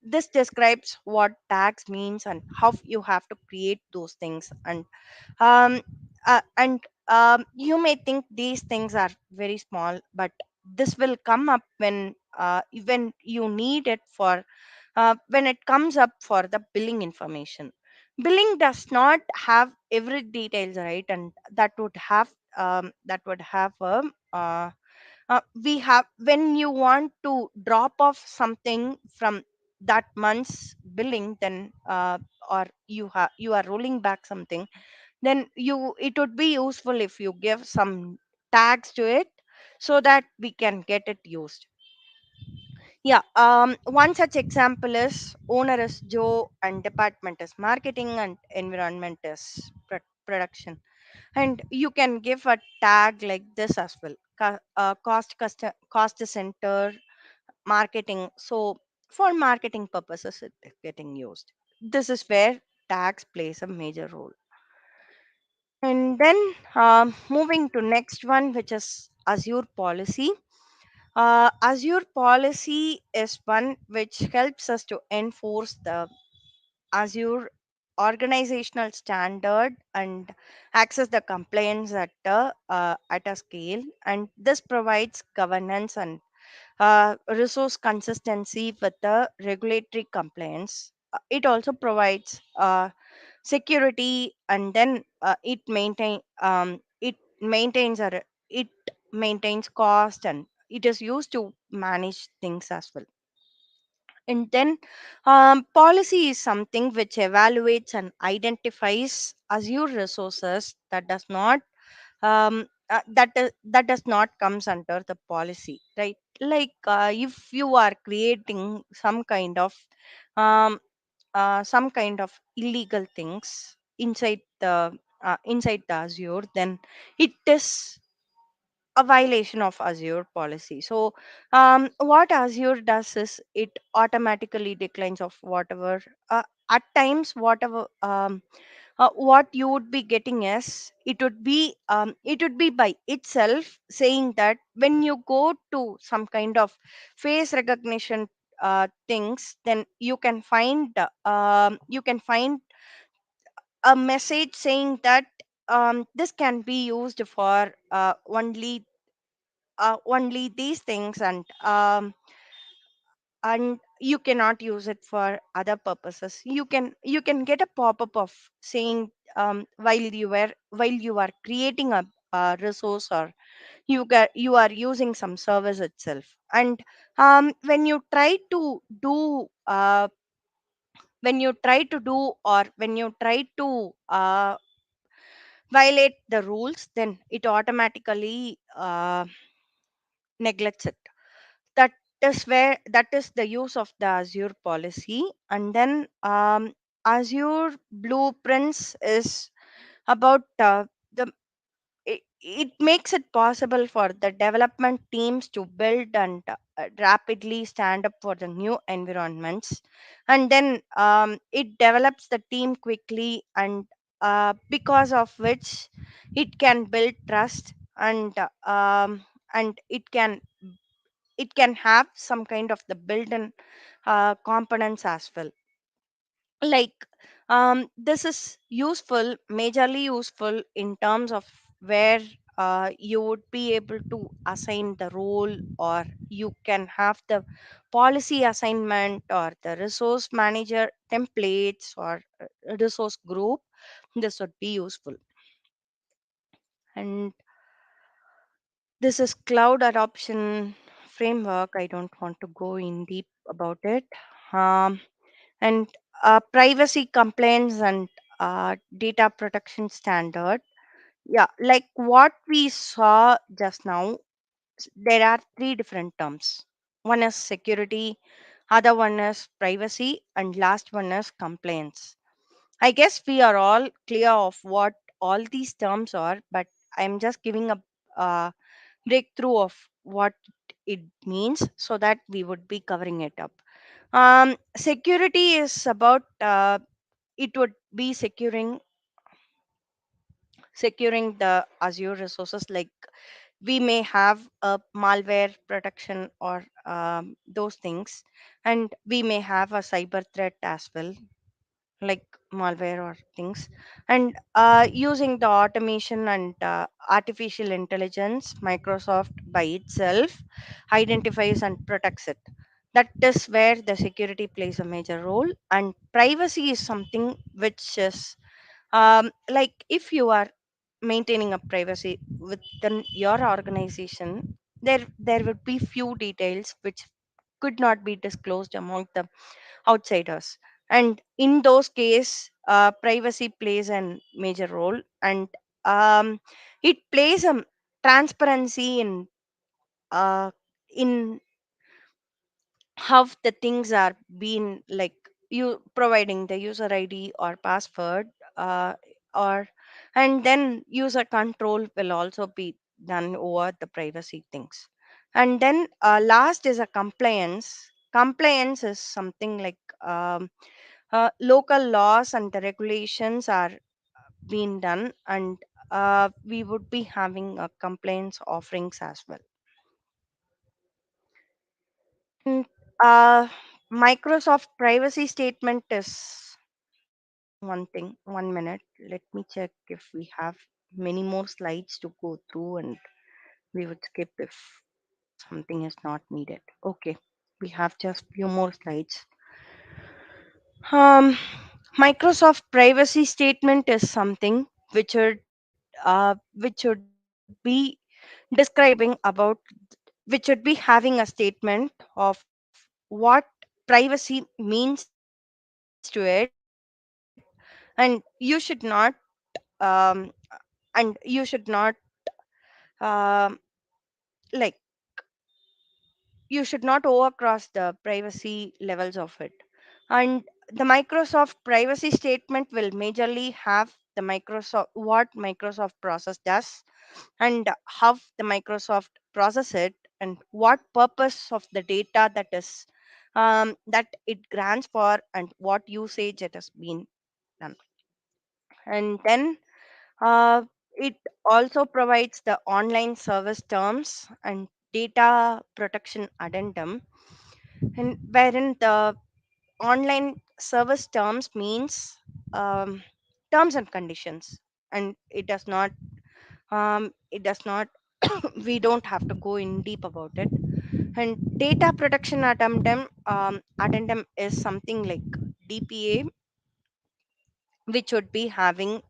this describes what tags means and how you have to create those things. Um, and you may think these things are very small, but this will come up when you need it for when it comes up for the billing information. Billing does not have every details, right? And that would have a we have when you want to drop off something from that month's billing, then or you are rolling back something, then you it would be useful if you give some tags to it so that we can get it used. Yeah, one such example is owner is Joe and department is marketing and environment is production. And you can give a tag like this as well. Cost center marketing. So for marketing purposes, it is getting used. This is where tags plays a major role. And then moving to next one, which is Azure Policy. Azure Policy is one which helps us to enforce the Azure organizational standard and access the compliance at a scale. And this provides governance and resource consistency with the regulatory compliance. It also provides security, and then it maintains it maintains cost, and it is used to manage things as well. And then policy is something which evaluates and identifies Azure resources that does not that does not comes under the policy, right? Like if you are creating um, some kind of illegal things inside the Azure, then it is a violation of Azure policy. So, what Azure does is it automatically declines of whatever. At times, what you would be getting is it would be by itself saying that when you go to some kind of face recognition things, then you can find a message saying that this can be used for only these things, and you cannot use it for other purposes. You can get a pop-up of saying while you are creating a resource, or you are using some service itself. And when you try to do when you try to violate the rules, then it automatically neglects it. That is the use of the Azure policy. And then Azure Blueprints is about the it makes it possible for the development teams to build and rapidly stand up for the new environments. And then it develops the team quickly, and because of which it can build trust, and it can have some kind of the built-in components as well. Like this is majorly useful in terms of where you would be able to assign the role, or you can have the policy assignment or the resource manager templates or resource group. This would be useful. And this is cloud adoption framework. I don't want to go in deep about it. And privacy complaints and data protection standard. Yeah, like what we saw just now. there are three different terms. One is security, other one is privacy, and last one is compliance. I guess we are all clear of what all these terms are, but I'm just giving a uh, breakthrough of what it means so that we would be covering it up. Security is about it would be securing the Azure resources. Like we may have a malware protection or those things, and we may have a cyber threat as well, like malware or things. And using the automation and artificial intelligence, Microsoft by itself identifies and protects it. That is where the security plays a major role. And privacy is something which is like if you are maintaining a privacy within your organization, there would be few details which could not be disclosed among the outsiders. And in those case, privacy plays a major role. And um, it plays a transparency uh, in how the things are being, like you providing the user id or password, uh, or and then user control will also be done over the privacy things. And then last is a compliance is something like local laws and the regulations are being done. And we would be having a compliance offerings as well. And Microsoft privacy statement is one thing. 1 minute. Let me check if we have many more slides to go through, and we would skip if something is not needed. Okay, we have just few more slides. Um, Microsoft privacy statement is something which should be describing about, which should be having a statement of what privacy means to it. And you should not um, and you should not um, like you should not overcross the privacy levels of it. And the Microsoft privacy statement will majorly have the Microsoft, what Microsoft process does, and how the Microsoft process it, and what purpose of the data that is that it grants for, and what usage it has been done. And then uh, it also provides the online service terms and data protection addendum, and wherein the online service terms means um, terms and conditions. And it does not we don't have to go in deep about it. And data protection addendum is something like DPA, which would be having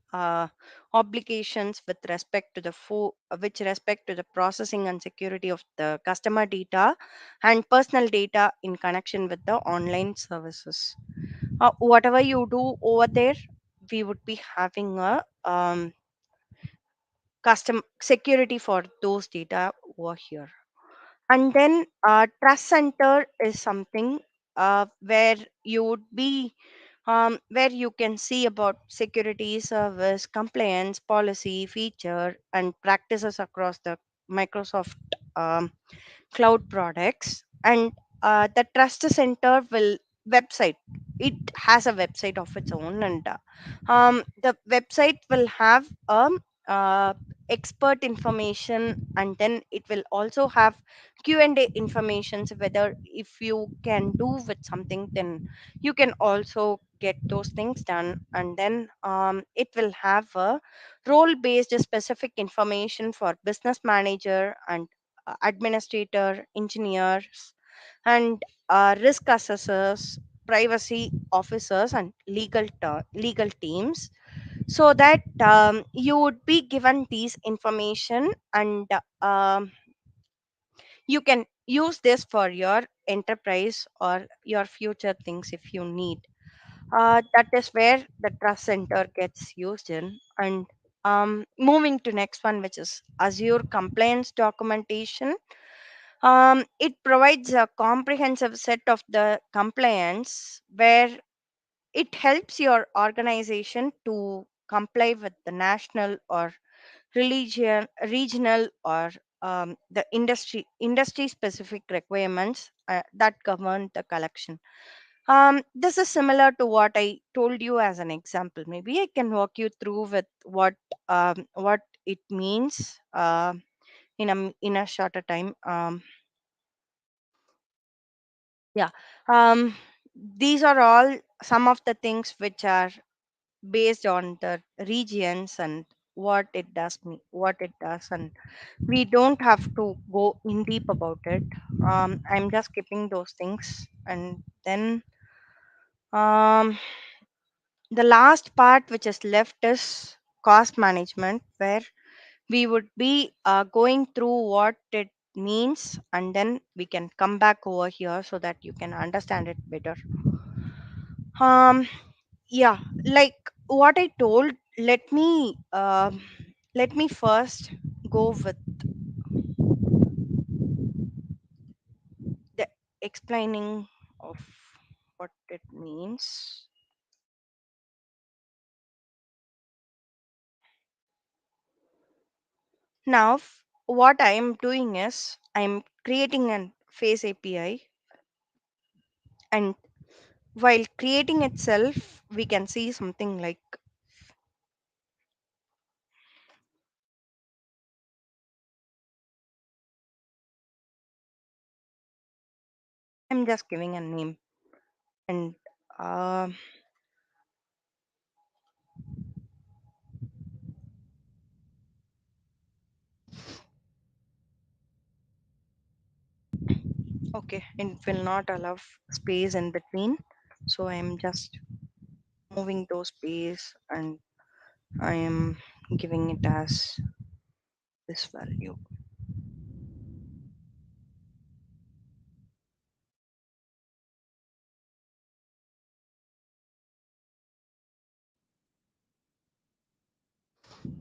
obligations with respect to the which respect to the processing and security of the customer data and personal data in connection with the online services. Whatever you do over there, we would be having a custom security for those data over here. And then trust center is something where you would be where you can see about security, service, compliance, policy, feature, and practices across the Microsoft um, cloud products. And the trust center will website, it has a website of its own. And the website will have uh, expert information, and then it will also have Q&A information. So whether if you can do with something, then you can also get those things done. And then it will have a role based specific information for business manager and administrator, engineers, and risk assessors, privacy officers, and legal teams, so that you would be given these information. And you can use this for your enterprise or your future things if you need. That is where the trust center gets used in. And moving to next one, which is Azure compliance documentation. It provides a comprehensive set of the compliance where it helps your organization to comply with the national or regional or the industry specific requirements that govern the collection. This is similar to what I told you as an example. Maybe I can walk you through with what it means in a shorter time. Yeah. Um, these are all some of the things which are based on the regions and what it does, and we don't have to go in deep about it. I'm just skipping those things, and then um, the last part which is left is cost management, where we would be going through what it means, and then we can come back over here so that you can understand it better. um yeah, like what I told, let me first go with the explaining of what it means. Now what I am doing is I'm creating an face API, and while creating itself we can see something like, I'm just giving a name, and uh, okay, it will not allow space in between, so I'm just moving those space, and I am giving it as this value.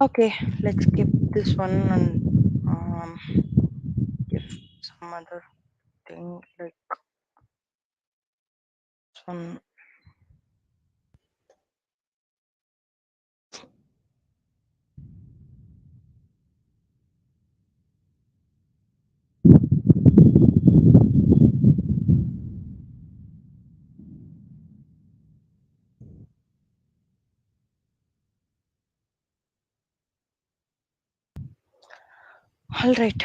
Okay, let's skip this one and give some other thing like this one. All right,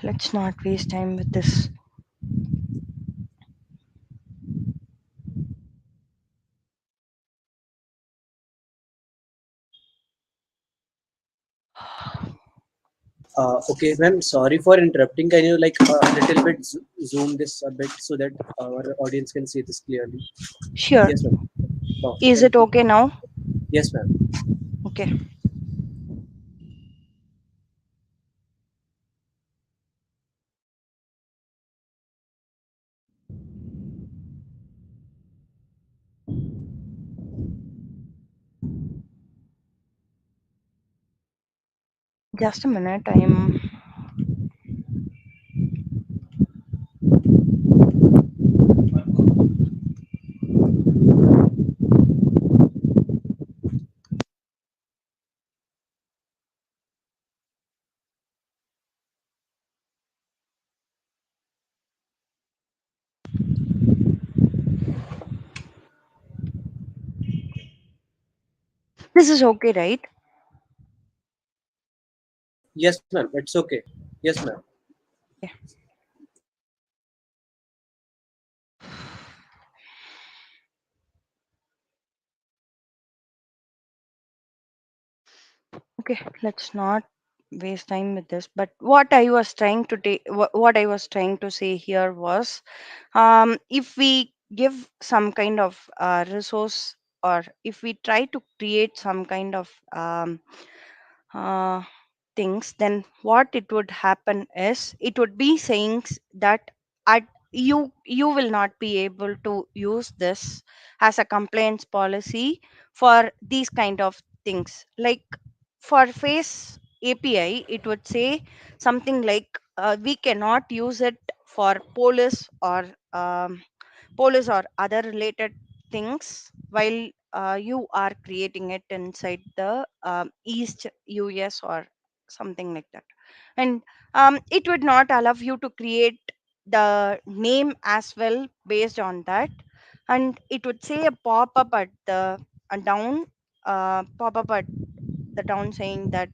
let's not waste time with this. Okay, ma'am. Sorry for interrupting. Can you like a little bit zoom this a bit so that our audience can see this clearly? Sure. Yes, ma'am. Perfect. Is Thank it you. okay now? Yes, ma'am. Okay. Just a minute. I'm. This is okay, right? Yes, ma'am. It's okay. Yes, ma'am. Yeah. Okay. Let's not waste time with this. But what I was trying to what I was trying to say here was, if we give some kind of resource, or if we try to create some kind of uh, things, then what it would happen is it would be saying that at you will not be able to use this as a compliance policy for these kind of things. Like for face API, it would say something like we cannot use it for um, police or other related things while you are creating it inside the east us or something like that. And it would not allow you to create the name as well based on that. And it would say a pop up at the down, pop up at the down saying that,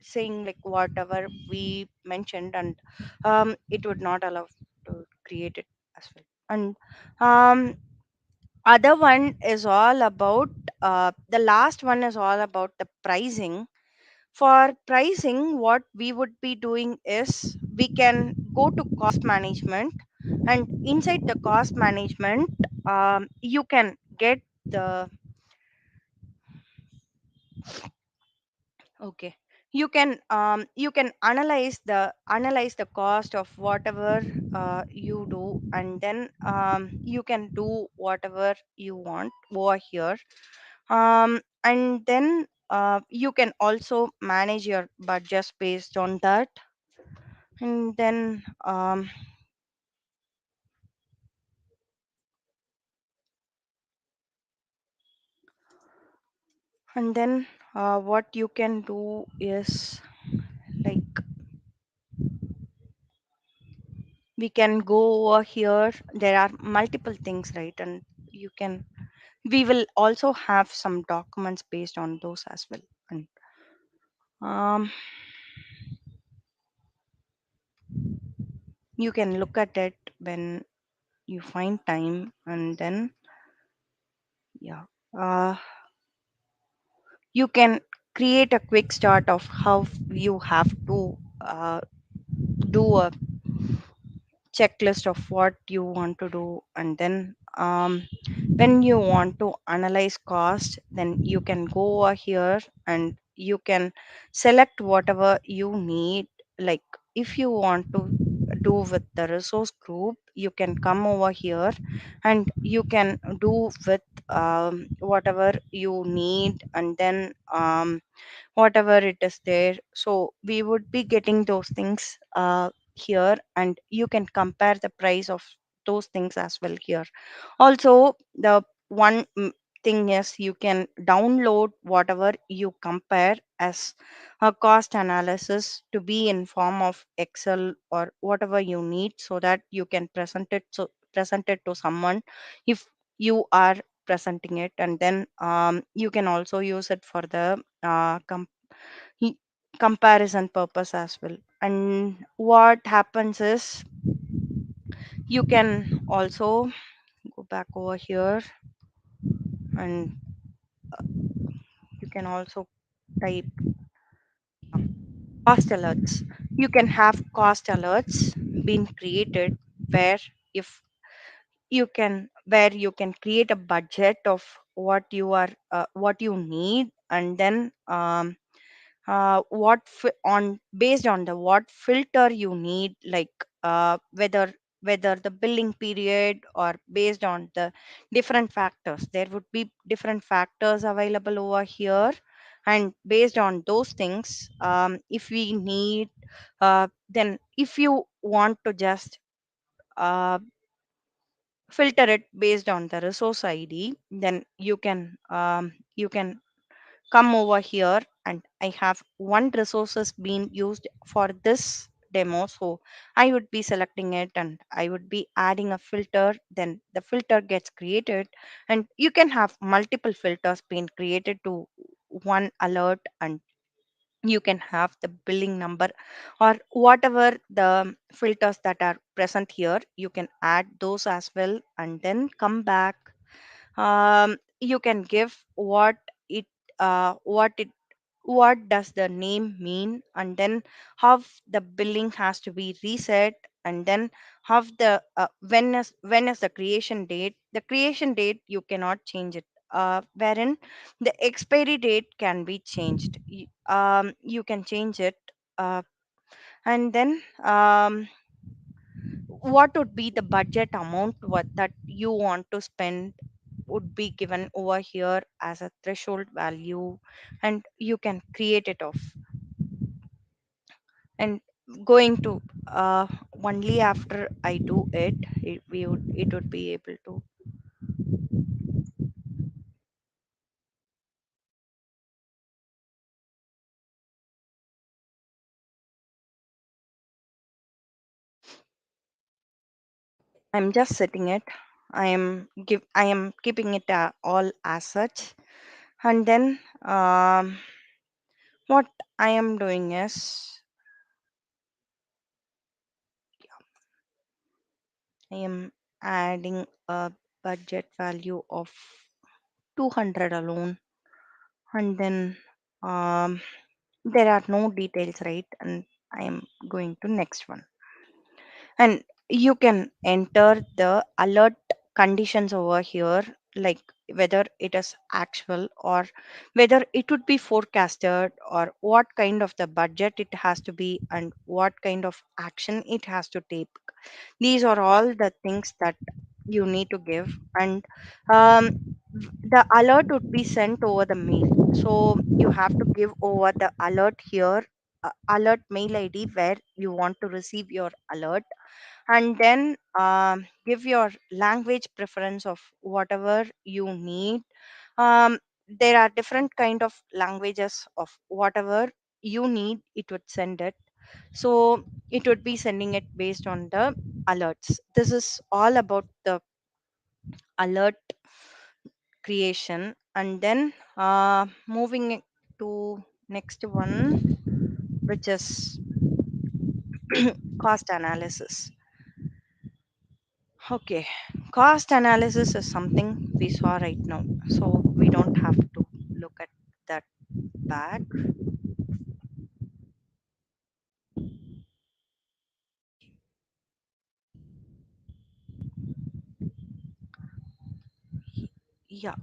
saying like whatever we mentioned. And it would not allow to create it as well. And um, other one is all about the last one is all about the pricing. For pricing, what we would be doing is we can go to cost management, and inside the cost management, you can get the, okay, you can analyze the cost of whatever you do, and then you can do whatever you want over here. And then you can also manage your budgets based on that. And then what you can do is like we can go over here. There are multiple things, right? And you can, we will also have some documents based on those as well. And um, you can look at it when you find time. And then yeah, uh, you can create a quick start of how you have to do a checklist of what you want to do. And then when you want to analyze cost, then you can go over here and you can select whatever you need. Like if you want to do with the resource group, you can come over here and you can do with whatever you need. And then whatever it is there, so we would be getting those things here, and you can compare the price of those things as well here. Also, the one thing is you can download whatever you compare as a cost analysis to be in form of excel or whatever you need, so that you can present it to someone if you are presenting it. And then you can also use it for the he- comparison purpose as well. And what happens is you can also go back over here, and you can also type cost alerts. You can have cost alerts being created where if you can create a budget of what you are what you need. And then on based on the what filter you need, like whether the billing period or based on the different factors, there would be different factors available over here. And based on those things, if we need then if you want to just uh, filter it based on the resource id, then you can come over here. And I have one resources being used for this demo, so I would be selecting it and I would be adding a filter. Then the filter gets created, and you can have multiple filters being created to one alert. And you can have the billing number or whatever the filters that are present here, you can add those as well. And then come back, you can give it what it what does the name mean, and then how the billing has to be reset. And then how the when is the creation date. The creation date you cannot change it, wherein the expiry date can be changed. You can change it. And then what would be the budget amount what that you want to spend would be given over here as a threshold value. And you can create it off. And going to only after I do it, it would be able to. I'm just setting it. I am keeping it all as such, and then what I am doing is I am adding a budget value of 200 alone, and then um, there are no details, right? And I am going to next one, and you can enter the alert conditions over here, like whether it is actual or whether it would be forecasted, or what kind of the budget it has to be and what kind of action it has to take. These are all the things that you need to give, and um, the alert would be sent over the mail, so you have to give over the alert here, alert mail id where you want to receive your alert, and then give your language preference of whatever you need. There are different kind of languages of whatever you need, it would send it. So it would be sending it based on the alerts. This is all about the alert creation, and then moving it to next one, which is cost analysis. Okay, cost analysis is something we saw right now, so we don't have to look at that back. Yeah.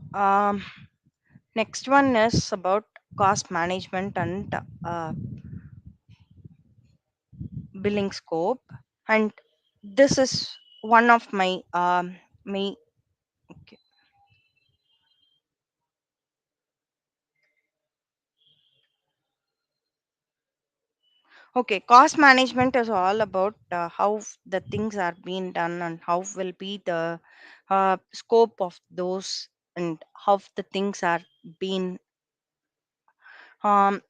Next one is about cost management and billing scope, and this is one of my my. Okay. Okay, cost management is all about how the things are being done and how will be the scope of those, and how the things are being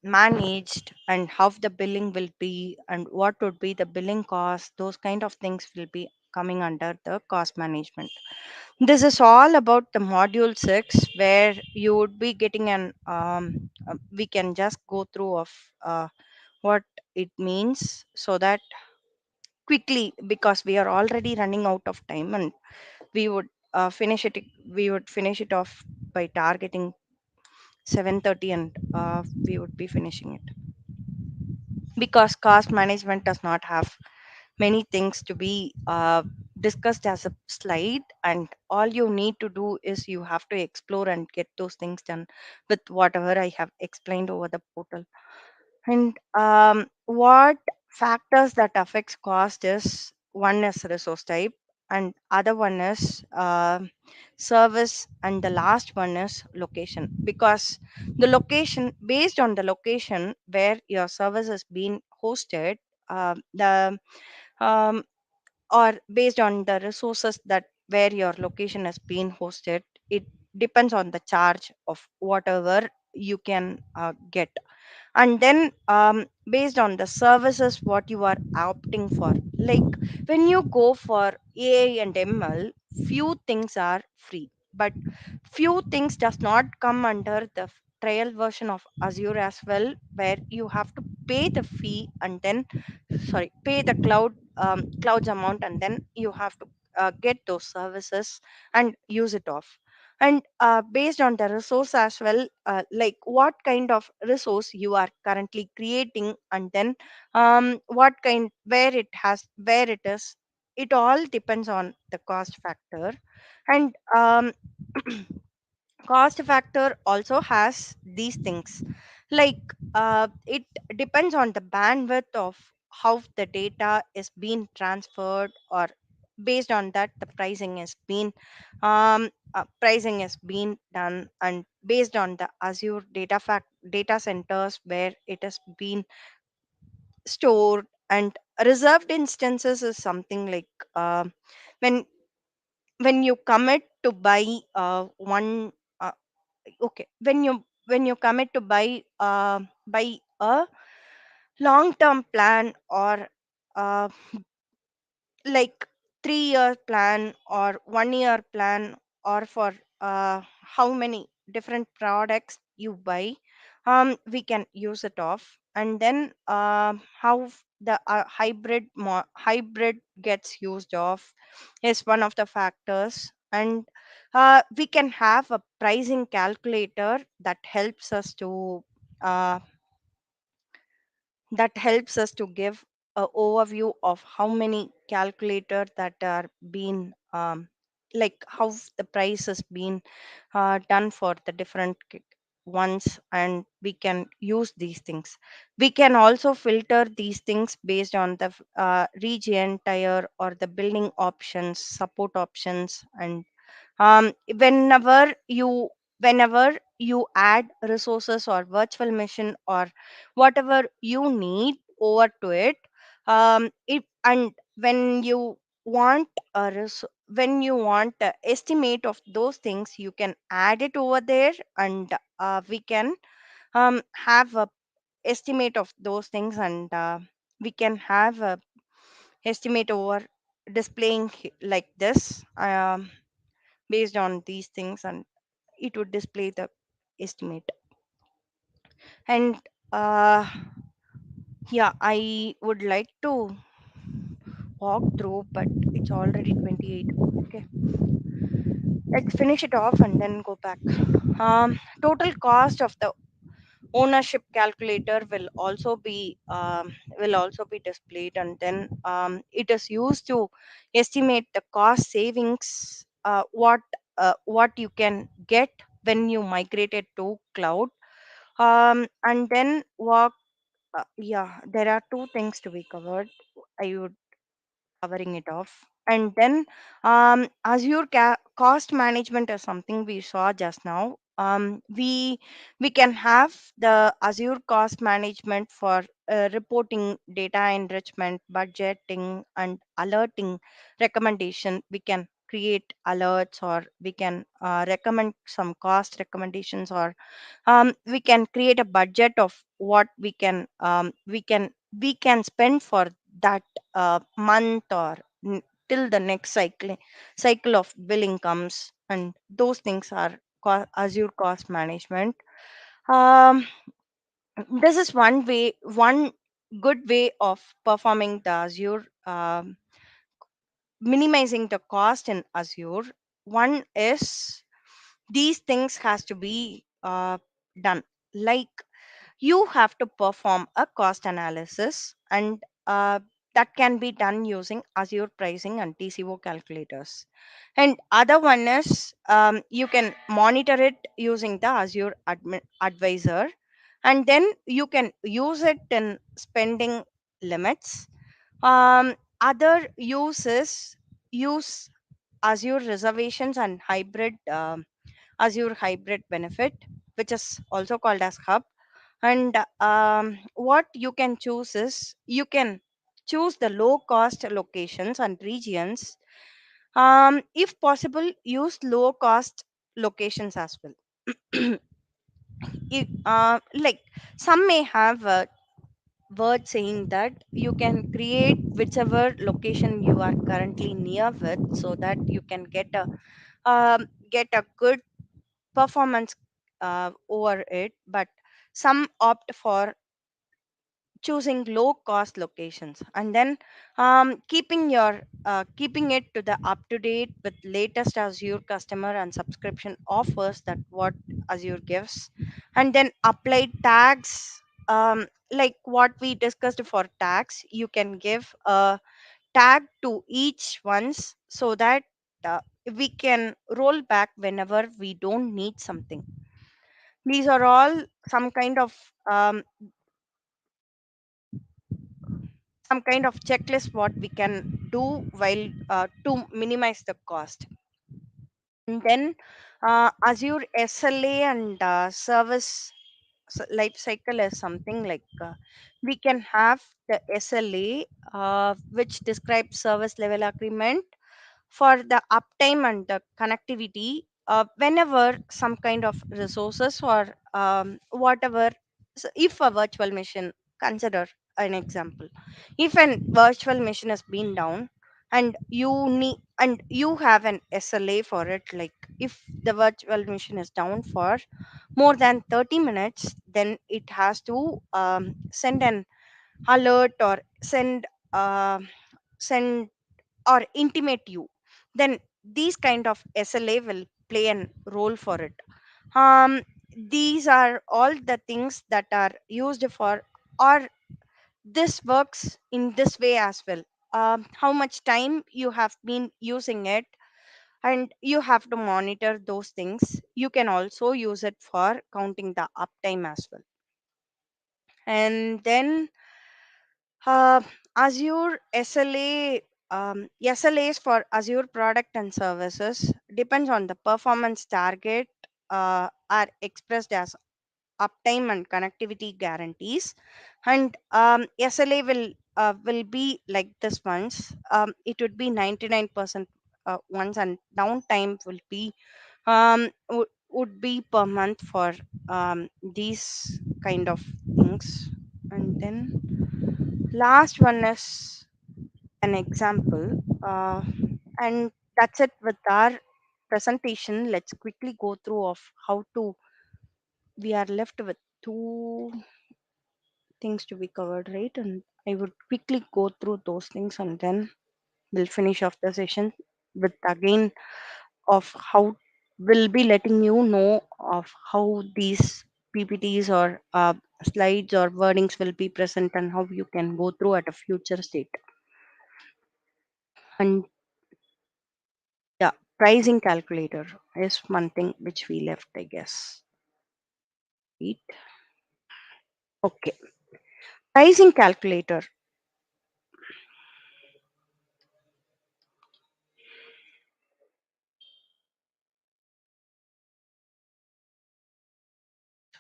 managed, and how the billing will be and what would be the billing cost. Those kind of things will be coming under the cost management. This is all about the module 6, where you would be getting an we can just go through of what it means, so that quickly, because we are already running out of time, and we would we would finish it off by targeting 7:30, and we would be finishing it, because cost management does not have many things to be discussed as a slide, and all you need to do is you have to explore and get those things done with whatever I have explained over the portal. And what factors that affects cost is, one is resource type, and other one is service, and the last one is location. Because the location, based on the location where your service is being hosted, the um, or based on the resources that where your location has been hosted, it depends on the charge of whatever you can get. And then based on the services what you are opting for, like when you go for AI and ML, few things are free, but few things does not come under the trial version of Azure as well, where you have to pay the fee, and then pay the clouds amount, and then you have to get those services and use it off. And based on the resource as well, like what kind of resource you are currently creating, and then what kind, where it is, it all depends on the cost factor. And cost factor also has these things, like it depends on the bandwidth of how the data is being transferred, or based on that the pricing is being done, and based on the Azure data centers where it has been stored, And reserved instances is something like when you commit to buy one uh, okay when you commit to buy a long term plan, or uh, like 3-year plan or 1-year plan, or for how many different products you buy, we can use it off. And then how the hybrid gets used off is one of the factors. And we can have a pricing calculator uh, that helps us to give a overview of how many calculator that are being like how the price has been done for the different ones, and we can use these things. We can also filter these things based on the region, tier, or the building options, support options. And um, whenever you whenever you add resources or virtual machine or whatever you need over to it, and when you want when you want a estimate of those things, you can add it over there. And we can have a estimate of those things. And we can have a estimate over displaying like this, based on these things, and it would display the estimate. And uh, yeah, I would like to walk through, but it's already 28. Okay, let's finish it off and then go back. Total cost of the ownership calculator will also be displayed. And then it is used to estimate the cost savings, what you can get when you migrate it to cloud. And then yeah, there are two things to be covered. I would covering it off. And then Azure cost management is something we saw just now. We can have the Azure cost management for reporting, data enrichment, budgeting, and alerting recommendation. We can create alerts, or we can recommend some cost recommendations, or we can create a budget of what we can spend for that month, or till the next cycle of billing comes. And those things are Azure cost management. um, this is one good way of performing the Azure, minimizing the cost in Azure. One is these things has to be done, like you have to perform a cost analysis. And that can be done using Azure pricing and TCO calculators. And other one is you can monitor it using the Azure advisor. And then you can use it in spending limits. Other uses use Azure reservations and Azure hybrid benefit, which is also called as hub. And what you can choose is you can choose the low cost locations and regions. If possible, use low cost locations as well. Like some may have a word saying that you can create whichever location you are currently near with, so that you can get a good performance over it. But some opt for choosing low cost locations. And then keeping it to the up to date with latest Azure customer and subscription offers that what Azure gives. And then apply tags, like what we discussed for tags. You can give a tag to each ones, so that uh, we can roll back whenever we don't need something. These are all some kind of um, some kind of checklist what we can do while to minimize the cost. And then Azure SLA and service life cycle is something like we can have the SLA, which describes service level agreement for the uptime and the connectivity. Whenever some kind of resources or whatever, if a virtual machine, consider an example, if a virtual machine has been down and you have an SLA for it, like if the virtual machine is down for more than 30 minutes, then it has to send an alert or send or intimate you. Then these kind of SLA will play an role for it. um these are all the things that are used for, or this works in this way as well. How much time you have been using it, and you have to monitor those things. You can also use it for counting the uptime as well. And then uh, Azure SLA, SLAs for Azure product and services depends on the performance target, are expressed as uptime and connectivity guarantees. And SLA will be like this ones. It would be 99% once, and downtime will be would be per month for these kind of things. And then last one is an example, and that's it with our presentation. Let's quickly go through of how to. We are left with two things to be covered, right? And I would quickly go through those things, and then we'll finish off the session with again of how we'll be letting you know of how these PPTs or slides or wordings will be present and how you can go through at a future state. And yeah, pricing calculator is one thing which we left, I guess. Right? Okay. Pricing calculator.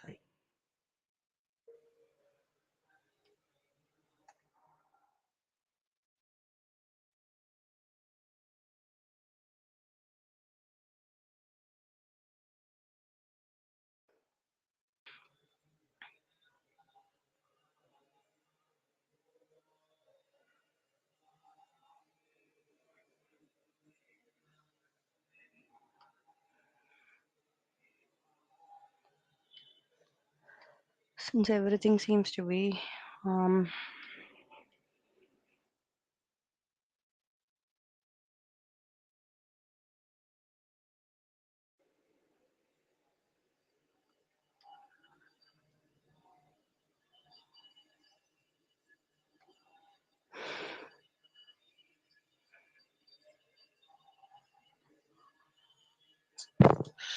Sorry. Since everything seems to be um,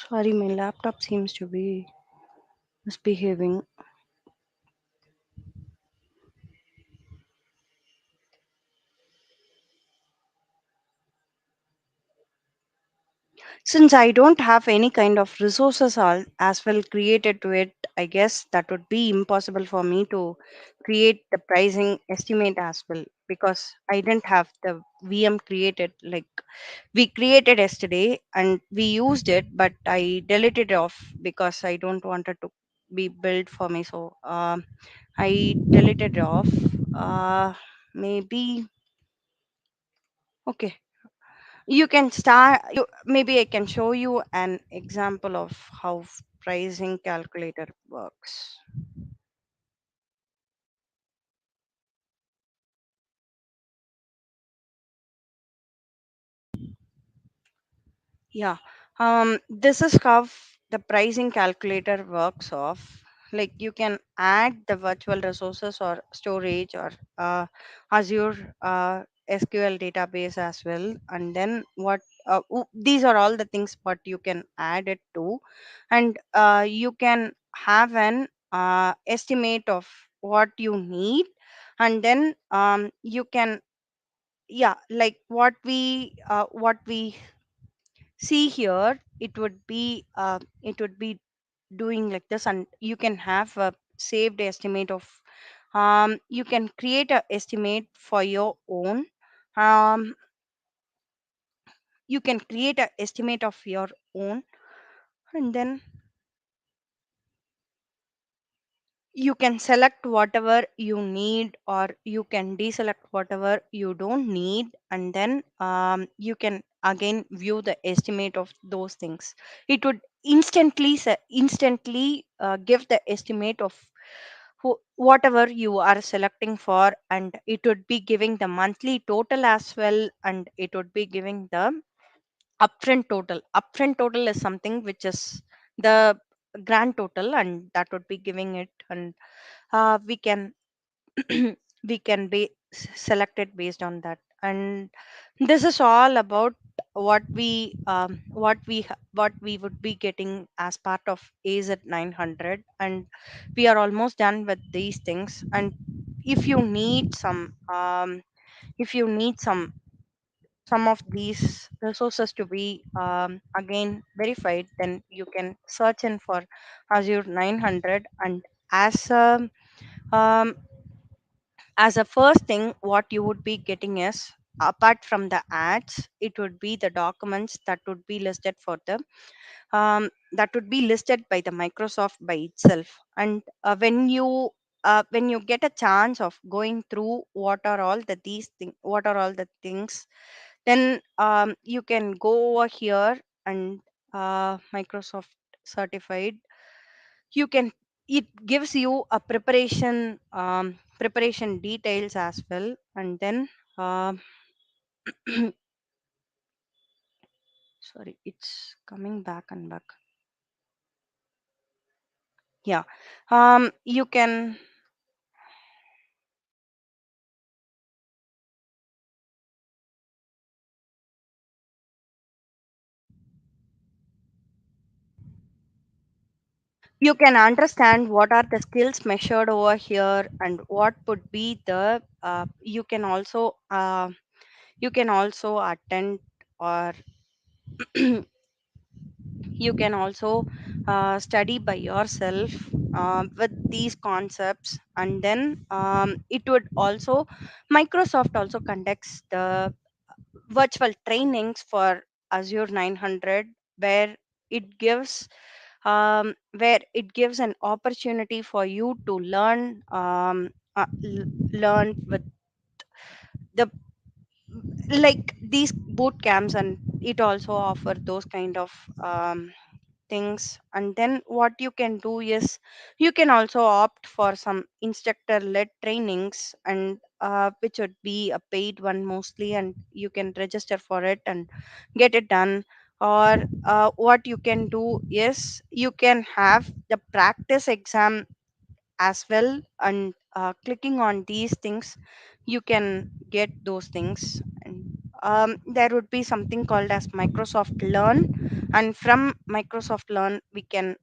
sorry, my laptop seems to be misbehaving. Since I don't have any kind of resources as well created to it, I guess that would be impossible for me to create the pricing estimate as well, because I didn't have the VM created. Like we created yesterday and we used it, but I deleted it off because I don't want it to be built for me. So I deleted it off. Maybe okay. You can start. Maybe I can show you an example of how pricing calculator works. Yeah. This is how the pricing calculator works of, like you can add the virtual resources or storage or Azure SQL database as well. And then these are all the things what you can add it to. And you can have an estimate of what you need. And then you can, yeah, like what we see here, it would be doing like this, and you can have a saved estimate of you can create a estimate for your own. um, you can create a estimate of your own, and then you can select whatever you need, or you can deselect whatever you don't need, and then you can again view the estimate of those things. It would instantly give the estimate of whatever you are selecting for, and it would be giving the monthly total as well, and it would be giving the upfront total is something which is the grand total, and that would be giving it. And we can we can be selected based on that. And this is all about what we would be getting as part of AZ900, and we are almost done with these things. And if you need if you need some of these resources to be again verified, then you can search in for Azure 900. And as a um, as a first thing, what you would be getting is, apart from the ads, it would be the documents that would be listed for the that would be listed by the Microsoft by itself. And when you get a chance of going through what are all the things, then you can go over here and Microsoft Certified. You can It gives you a preparation details as well. And then um sorry, it's coming back and back. Yeah. You can understand what are the skills measured over here, and what would be the you can also attend, or you can also study by yourself with these concepts. And then it would also Microsoft also conducts the virtual trainings for Azure 900, where it gives where it gives an opportunity for you to learn with the like these boot camps, and it also offer those kind of things. And then what you can do is, you can also opt for some instructor led trainings, and which would be a paid one mostly, and you can register for it and get it done. Or what you can do is, you can have the practice exam as well, and clicking on these things, you can get those things. And there would be something called as Microsoft Learn, and from Microsoft Learn we can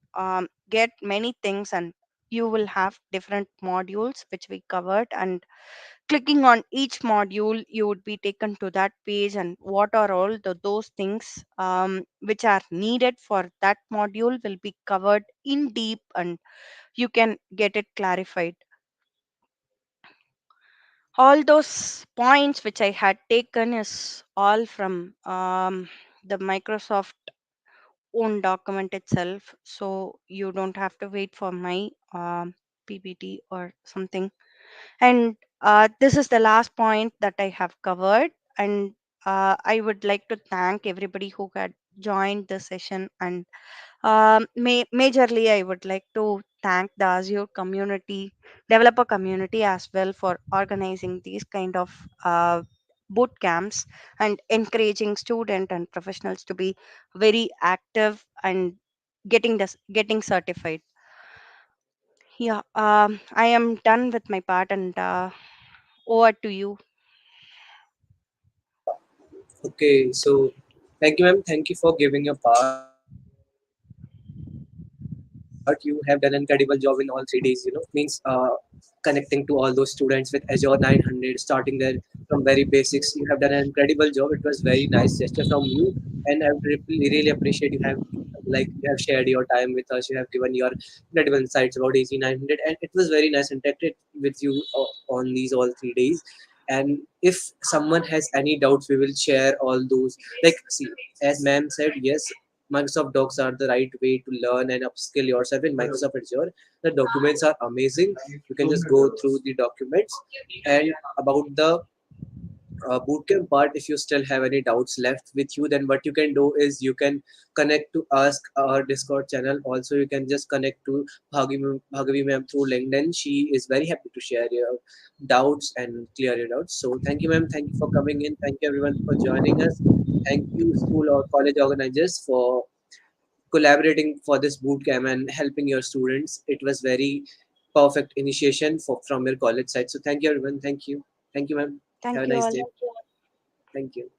get many things, and you will have different modules which we covered. And clicking on each module, you would be taken to that page, and what are all those things which are needed for that module will be covered in deep, and you can get it clarified. All those points which I had taken is all from the Microsoft own document itself, so you don't have to wait for my PPT or something. And this is the last point that I have covered. And I would like to thank everybody who had joined the session. And majorly, I would like to thank the Azure community, developer community as well, for organizing these kind of boot camps and encouraging student and professionals to be very active and getting certified. Yeah, I am done with my part, and over to you. Okay, so thank you, ma'am. Thank you for giving your part. You have done an incredible job in all 3 days. Means connecting to all those students with Azure 900, starting there from very basics. You have done an incredible job. It was very nice gesture from you, and I would really appreciate you have given a like you have shared your time with us. You have given your incredible insights about AZ900, and it was very nice interacted with you on these all 3 days. And if someone has any doubts, we will share all those. Like, see, as ma'am said, yes, Microsoft Docs are the right way to learn and upskill yourself in Microsoft Azure. The documents are amazing. You can just go through the documents. And about the bootcamp part, if you still have any doubts left with you, then what you can do is you can connect to us, our Discord channel. Also, you can just connect to Bhagavi ma'am through LinkedIn. She is very happy to share your doubts and clear your doubts. So thank you, ma'am. Thank you for coming in. Thank you, everyone, for joining us. Thank you, school or college organizers, for collaborating for this bootcamp and helping your students. It was very perfect initiation from your college side. So thank you, everyone. Thank you. Thank you, ma'am. Have Thank a you nice all. day. Thank you.